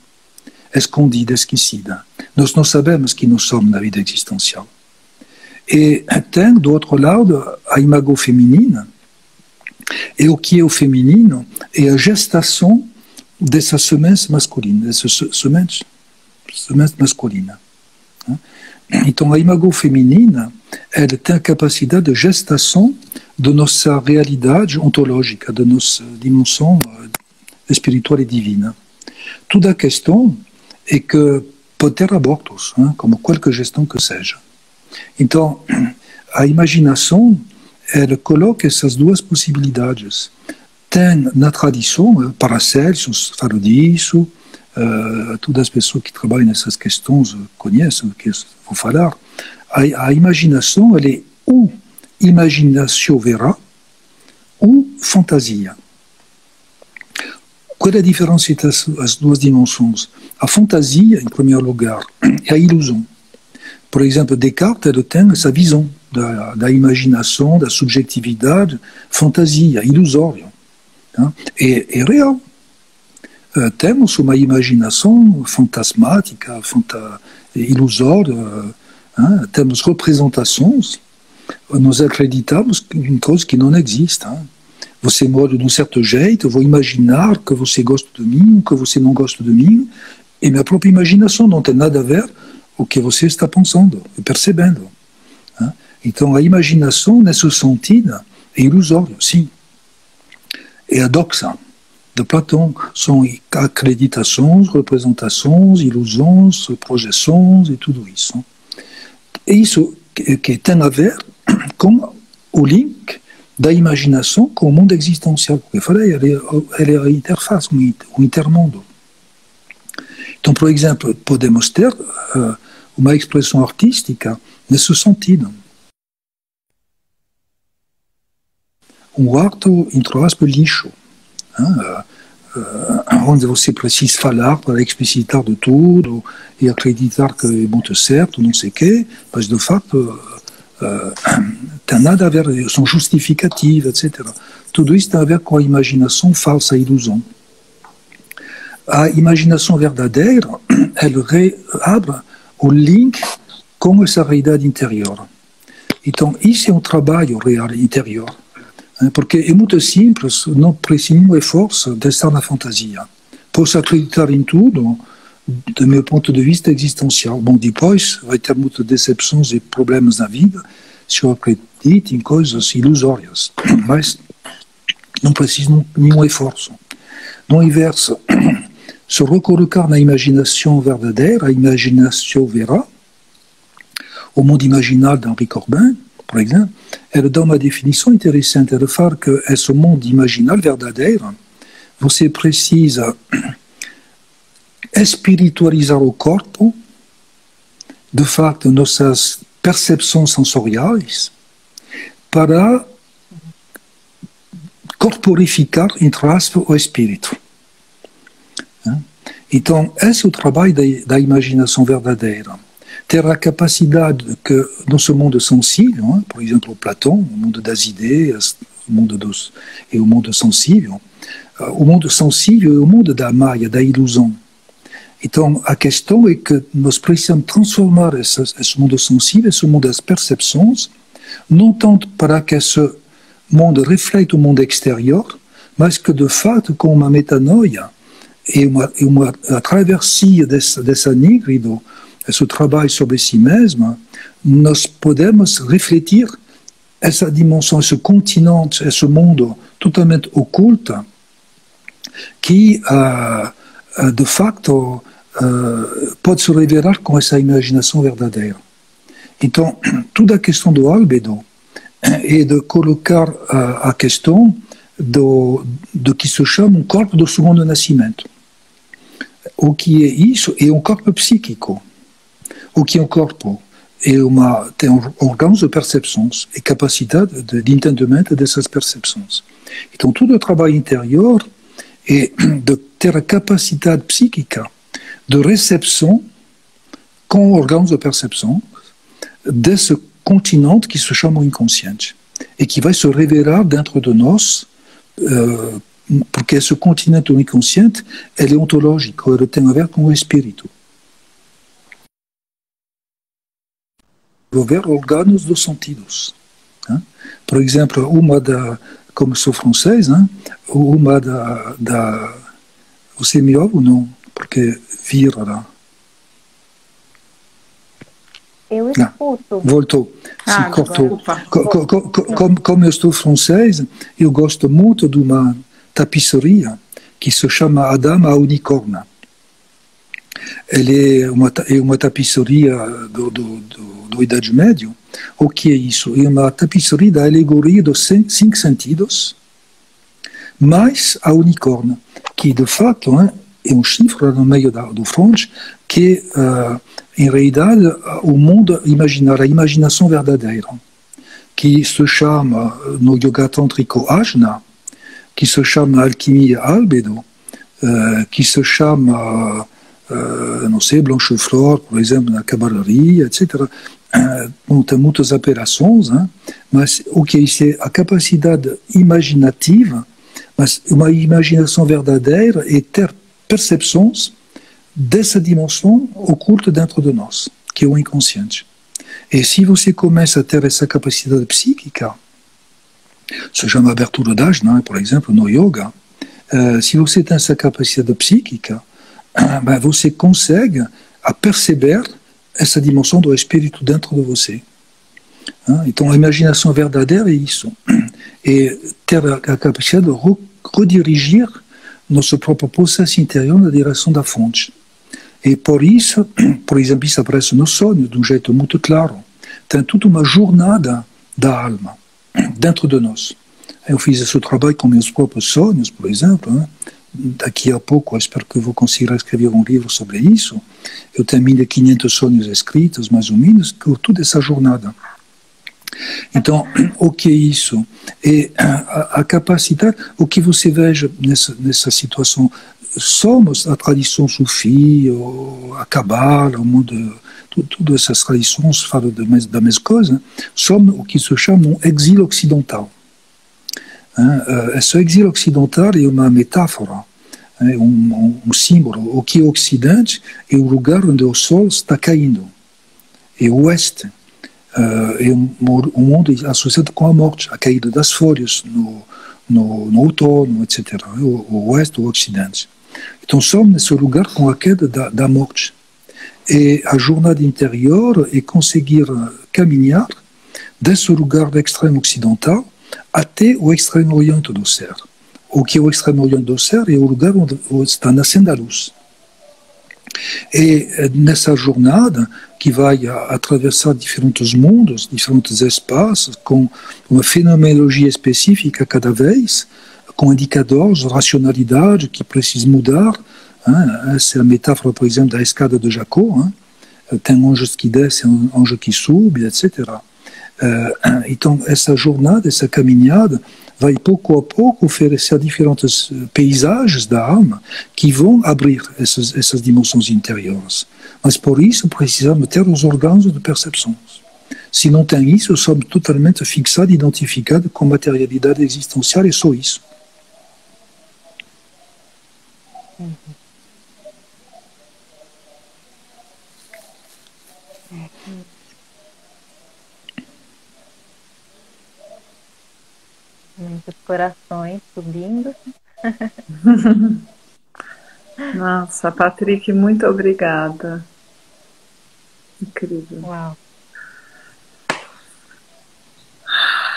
escondida, esquecida. Nós não sabemos quem nós somos na vida existencial. E tem, do outro lado, a imago feminina, e o que é o feminino é a gestação dessa semente masculina, dessa semente masculina. Então, a imago feminina, ela tem a capacidade de gestação de nossa realidade ontológica, de nossa dimensão espiritual e divina. Toda a questão é que pode ter abortos, como qualquer gestão que seja. Então, a imaginação, ela coloca essas duas possibilidades. Tem na tradição, Paracelsus fala disso, todas as pessoas que trabalham nessas questões conhecem o que eu vou falar. A imaginação, ela é ou imaginação vera ou fantasia. Qual é a diferença entre as duas dimensões? A fantasia, em primeiro lugar, é a ilusão. Por exemplo, Descartes ele tem essa visão da imaginação, da subjetividade, fantasia, ilusória. É real. Temos uma imaginação fantasmática, ilusória, temos representações, nós acreditamos em coisas que não existem. Você mora de um certo jeito, eu vou imaginar que você gosta de mim, que você não gosta de mim, e minha própria imaginação não tem nada a ver com o que você está pensando e percebendo. Então a imaginação, nesse sentido, é ilusória, sim. É a doxa de Platão, são acreditações, representações, ilusões, projeções e tudo isso. É isso que tem a ver com o link da imaginação com o mundo existencial. Porque eu falei, ela é a interface, o intermundo. Então, por exemplo, podemos ter uma expressão artística nesse sentido. Um quarto, entre aspas, lixo. Onde você precisa falar para explicitar de tudo e acreditar que é muito certo, não sei o quê, mas de facto tem nada a ver, são justificativas, etc. Tudo isso tem a ver com a imaginação falsa, a ilusão. A imaginação verdadeira, ela abre o link com essa realidade interior. Então, isso é um trabalho real interior. Porque é muito simples, não precisa nenhum esforço de estar na fantasia. Posso acreditar em tudo, do meu ponto de vista existencial. Bom, depois vai ter muitas decepções e problemas na vida se eu acredito em coisas ilusórias. Mas não precisa nenhum esforço. No inverso, se recolocar na imaginação verdadeira, a imaginação vera, o mundo imaginal d'Henri Corbin, por exemplo, ela dá uma definição interessante. Ela fala que esse mundo imaginal verdadeiro, você precisa espiritualizar o corpo, de facto, nossas percepções sensoriais, para corporificar, entre aspas, o espírito. Então, esse é o trabalho da imaginação verdadeira. Ter a capacidade que, nesse mundo sensível, por exemplo, Platão, o mundo das ideias, o mundo sensível é o mundo da maia, da ilusão. Então, a questão é que nós precisamos transformar esse mundo sensível, esse mundo das percepções, não tanto para que esse mundo reflete o mundo exterior, mas que, de fato, com uma metanoia, a travessia dessa nígrida, esse trabalho sobre si mesmo, nós podemos refletir essa dimensão, esse continente, esse mundo totalmente oculto, que, de facto, pode se revelar com essa imaginação verdadeira. Então, toda a questão do albedo é de colocar a questão do que se chama um corpo do segundo nascimento. O que é isso? É um corpo psíquico. O que é um corpo? Tem órgãos de percepções e capacidade de entendimento dessas percepções. Então, todo o trabalho interior é de ter a capacidade psíquica de recepção com órgãos de percepção desse continente que se chama o inconsciente e que vai se revelar dentro de nós, porque esse continente do inconsciente ele é ontológico, ele tem a ver com o espírito. Ver órgãos dos sentidos. Hein? Por exemplo, como sou francês, hein? Você me ouve ou não? Porque vira lá. Eu escuto. Voltou. Se cortou. Como eu estou francês, eu gosto muito de uma tapisseria que se chama A Dama à Unicorna. Ela é uma tapisseria do Idade Média. O que é isso? É uma tapisseria da alegoria dos cinco sentidos, mais a unicórnio, que de fato é um chifre no meio do fronte, que em realidade o mundo imaginário, a imaginação verdadeira, que se chama no yoga tântrico Ajna, que se chama alquimia albedo, que se chama não sei, Blancheflor, por exemplo, na cavalaria, etc. Tem muitas operações, mas o que é isso? É a capacidade imaginativa, mas uma imaginação verdadeira é ter percepções dessa dimensão oculta dentro de nós, que é o inconsciente. E se você começa a ter essa capacidade psíquica, se chama abertura d'Ajna, por exemplo, no yoga, se você tem essa capacidade psíquica, você consegue perceber essa dimensão do espírito dentro de você. Então, a imaginação verdadeira é isso. É ter a capacidade de redirigir nosso próprio processo interior na direção da fonte. E por isso, por exemplo, isso aparece no sonho de um jeito muito claro. Tem toda uma jornada da alma dentro de nós. Eu fiz esse trabalho com meus próprios sonhos, por exemplo. Daqui a pouco, eu espero que vou conseguir escrever um livro sobre isso. Eu tenho 1.500 sonhos escritos, mais ou menos, por toda essa jornada. Então, o que é isso? É a capacidade, o que você veja nessa situação, somos a tradição sufi, a cabala, o mundo, todas essas tradições falam da mesma coisa, somos o que se chama um exílio ocidental. Esse exílio ocidental é uma metáfora, um símbolo. O que é o Ocidente é o lugar onde o sol está caindo. É o Oeste. É um mundo associado com a morte, a caída das folhas no outono, etc. O Oeste, o Ocidente. Então somos nesse lugar com a queda da morte. E a jornada interior é conseguir caminhar desse lugar do extremo ocidental até o extremo oriente do ser. O que é o extremo oriente do ser é o lugar onde está nascendo a luz. E nessa jornada que vai atravessar diferentes mundos, diferentes espaços, com uma fenomenologia específica cada vez, com indicadores de racionalidade que precisam mudar. Essa é a metáfora, por exemplo, da escada de Jacob. Tem anjos que descem, anjos que sobem, etc. Então, essa jornada, essa caminhada, vai pouco a pouco oferecer diferentes paisagens da alma que vão abrir essas dimensões interiores. Mas por isso precisamos ter os órgãos de percepção. Se não tem isso, somos totalmente fixados, identificados com materialidade existencial e só isso. Muitos corações subindo. Nossa, Patrick, muito obrigada. Incrível. Uau.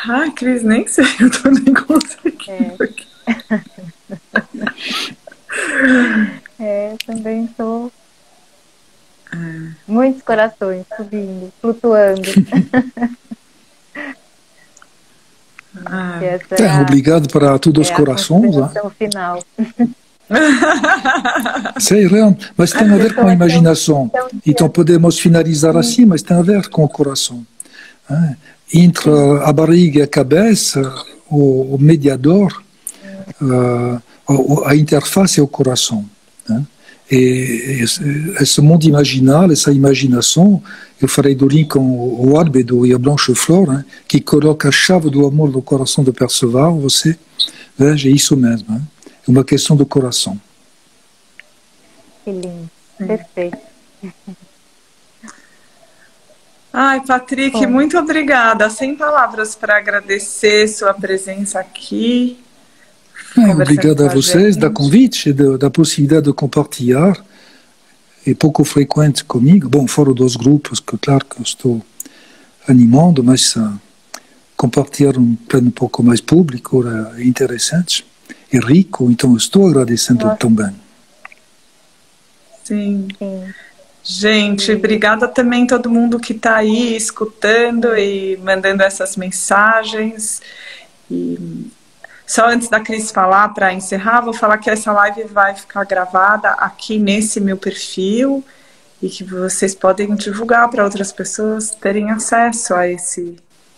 Ai, Cris, nem sei, eu tô nem conseguindo aqui. Também estou. Muitos corações subindo, flutuando. Obrigado para todos os corações. A final. Sei, mas tem a ver com a imaginação. Então podemos finalizar assim, mas tem a ver com o coração. Entre a barriga e a cabeça, o mediador, a interface é o coração. E esse mundo imaginal, essa imaginação, eu farei do link com o Álbedo e a Blanche Flor, que coloca a chave do amor do coração de Perceval, você veja, é isso mesmo. É uma questão do coração. Que lindo, perfeito. Ai, Patrick, muito obrigada. Sem palavras para agradecer sua presença aqui. Obrigado a vocês da convite, da possibilidade de compartilhar. É pouco frequente comigo. Bom, fora dos grupos, que claro que eu estou animando, mas compartilhar um plano um pouco mais público é interessante, é rico, então estou agradecendo também. Sim. Gente, obrigada também a todo mundo que está aí escutando e mandando essas mensagens. E só antes da Cris falar, para encerrar, vou falar que essa live vai ficar gravada aqui nesse meu perfil e que vocês podem divulgar para outras pessoas terem acesso a esse...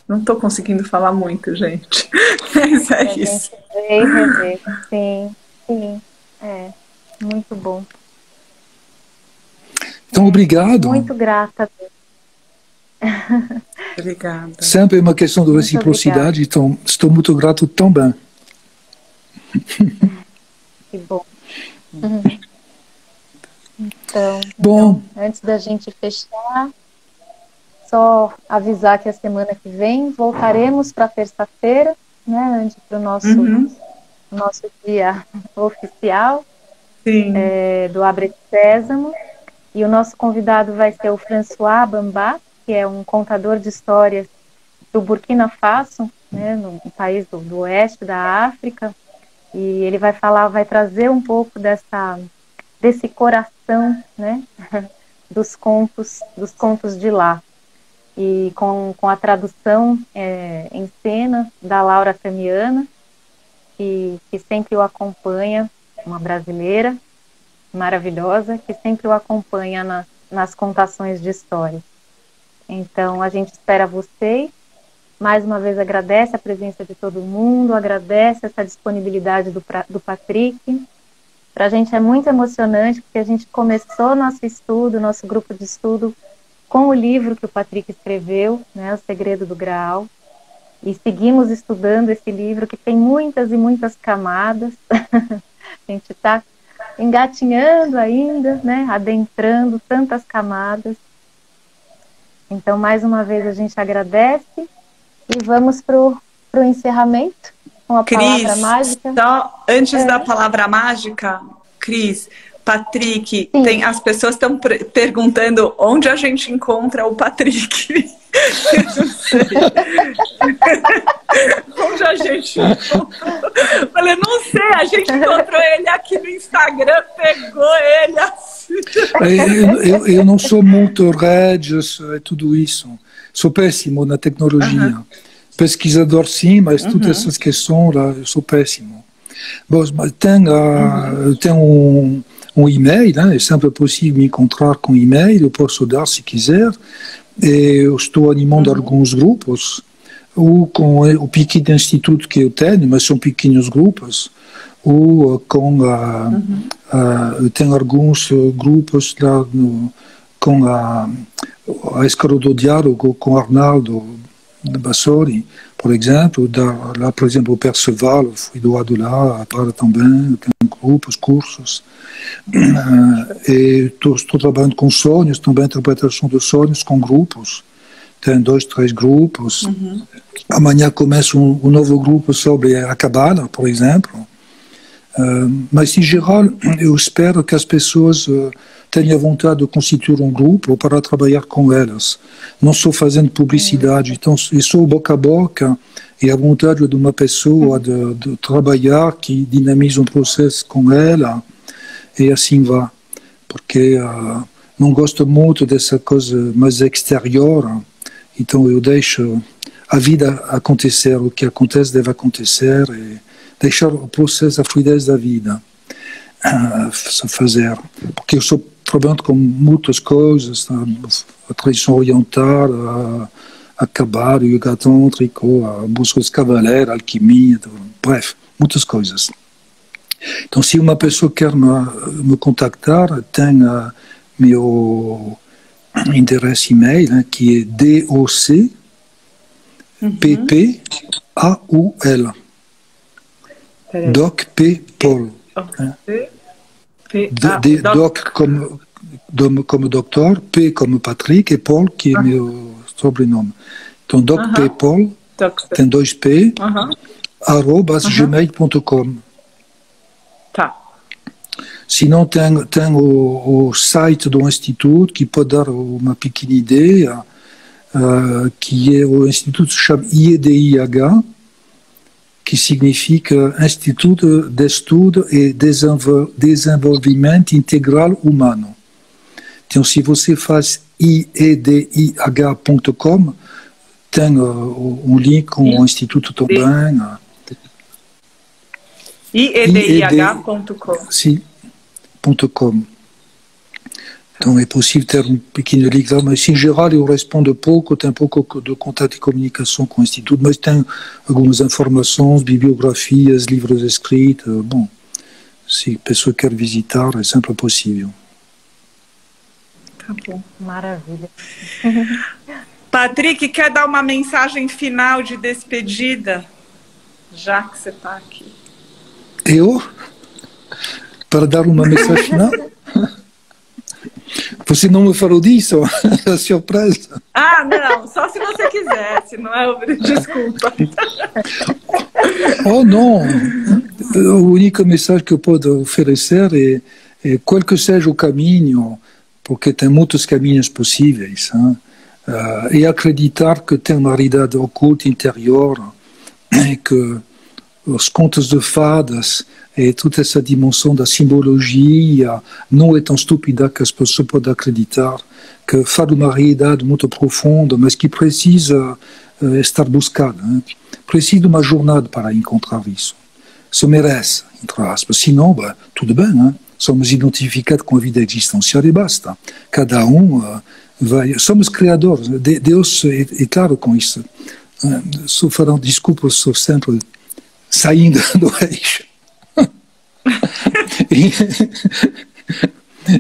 Não estou conseguindo falar muito, gente, mas é isso. Sim, muito bom. Então, obrigado. Muito grata. Obrigada. Sempre é uma questão de reciprocidade, então estou muito grato também. Que bom. Então, antes da gente fechar, só avisar que a semana que vem voltaremos para terça-feira, né, antes do nosso dia oficial do Abre Sésamo. E o nosso convidado vai ser o François Bamba, que é um contador de histórias do Burkina Faso, né, no país do oeste da África. E ele vai trazer um pouco desse coração, né, dos contos de lá. E com a tradução em cena da Laura Camiana, que sempre o acompanha, uma brasileira maravilhosa, que sempre o acompanha nas contações de histórias. Então, a gente espera vocês. Mais uma vez agradece a presença de todo mundo, agradece essa disponibilidade do Patrick. Para a gente é muito emocionante, porque a gente começou nosso grupo de estudo, com o livro que o Patrick escreveu, né, O Segredo do Graal, e seguimos estudando esse livro, que tem muitas e muitas camadas. A gente está engatinhando ainda, né, adentrando tantas camadas. Então, mais uma vez, a gente agradece e vamos para o encerramento com a palavra mágica. Só antes da palavra mágica, Cris, Patrick, as pessoas estão perguntando onde a gente encontra o Patrick. Eu não sei. Onde a gente encontrou? Falei, não sei, a gente encontrou ele aqui no Instagram, pegou ele assim. Eu não sou muito redes e tudo isso. Sou péssimo na tecnologia. Pesquisador sim, mas todas essas questões lá, eu sou péssimo. Bom, tem um e-mail, né? É sempre possível me encontrar com e-mail, eu posso dar se quiser. Eu estou animando alguns grupos, ou com o pequeno instituto que eu tenho, mas são pequenos grupos, ou com eu tenho alguns grupos lá com a Escola do Diálogo com Arnaldo de Bassori, por exemplo. Lá, por exemplo, o Perceval, fui doado lá, para também, tem grupos, cursos. E estou trabalhando com sonhos, também interpretação de sonhos com grupos. Tem 2, 3 grupos. Amanhã começa um novo grupo sobre a Cabala, por exemplo. Mas, em geral, eu espero que as pessoas tenham vontade de constituir um grupo para trabalhar com elas. Não só fazendo publicidade, então, é só boca a boca e a vontade de uma pessoa de trabalhar que dinamiza um processo com ela, e assim vai. Porque não gosto muito dessa coisa mais exterior, então eu deixo a vida acontecer, o que acontece deve acontecer, e deixar o processo, a fluidez da vida se fazer. Porque eu estou trabalhando com muitas coisas, a tradição oriental, a cabala, o yoga tântrico, a busca dos cavaleiros, a alquimia, bref, muitas coisas. Então, se uma pessoa quer me contactar, tem meu endereço e-mail, né, que é DOCPPAUL. Doc P. Paul. Doc como doutor, P como Patrick e Paul que é meu sobrenome. Então, Doc P. Paul, tem 2 P, @gmail.com. Tá. Se não, tem o site do Instituto, que pode dar uma pequena ideia, que é o Instituto se chama IEDIH, que significa Instituto de Estudo e Desenvolvimento Integral Humano. Então, se você faz iedih.com, tem um link com o Instituto também. iedih.com. Sim, .com. Então é possível ter um pequeno link lá, mas em geral eu respondo pouco, tenho pouco de contato e comunicação com o Instituto, mas tenho algumas informações, bibliografias, livros escritos. Bom, se a pessoa quer visitar, é sempre possível. Tá bom. Maravilha. Patrick, quer dar uma mensagem final de despedida? Já que você está aqui. Eu? Para dar uma mensagem final? Você não me falou disso? A surpresa. Ah, não, só se você quisesse, não é? Desculpa. Oh, não. A única mensagem que eu posso oferecer é qual que seja o caminho, porque tem muitos caminhos possíveis, e acreditar que tem uma realidade oculta interior, e que os contos de fadas e toda essa dimensão da simbologia não é tão estúpida que as pessoas podem acreditar, que fala de uma realidade muito profunda, mas que precisa estar buscada. Precisa de uma jornada para encontrar isso. Se merece, entre aspas. Senão, tudo bem, somos identificados com a vida existencial e basta. Cada vai... Somos criadores. Deus é claro com isso. Só farão desculpas, sou sempre saindo do eixo.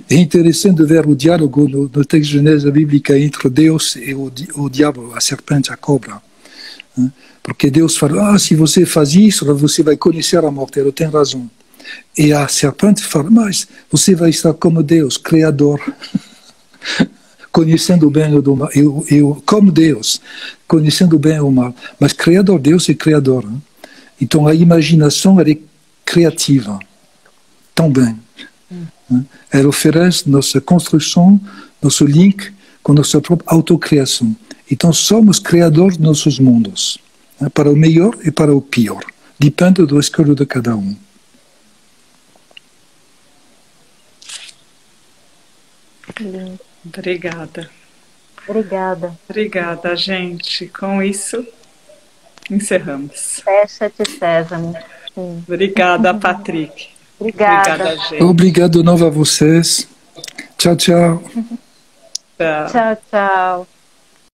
É interessante ver o diálogo no texto de Gênesis bíblica entre Deus e o diabo, a serpente, a cobra. Porque Deus fala, se você faz isso, você vai conhecer a morte. Ele tem razão. E a serpente fala, mas você vai estar como Deus, Criador, conhecendo o bem e o mal. Eu, como Deus, conhecendo o bem e o mal. Mas Criador, Deus é Criador. Então a imaginação é criativa também. Ela oferece nossa construção, nosso link com nossa própria autocriação. Então somos criadores de nossos mundos, para o melhor e para o pior. Depende do escolho de cada um. Obrigada. Obrigada. Obrigada, gente. Com isso, encerramos. Fecha-te, Sésamo. Sim. Obrigada, Patrick. Obrigada, gente. Obrigado de novo a vocês. Tchau, tchau. Tchau, tchau.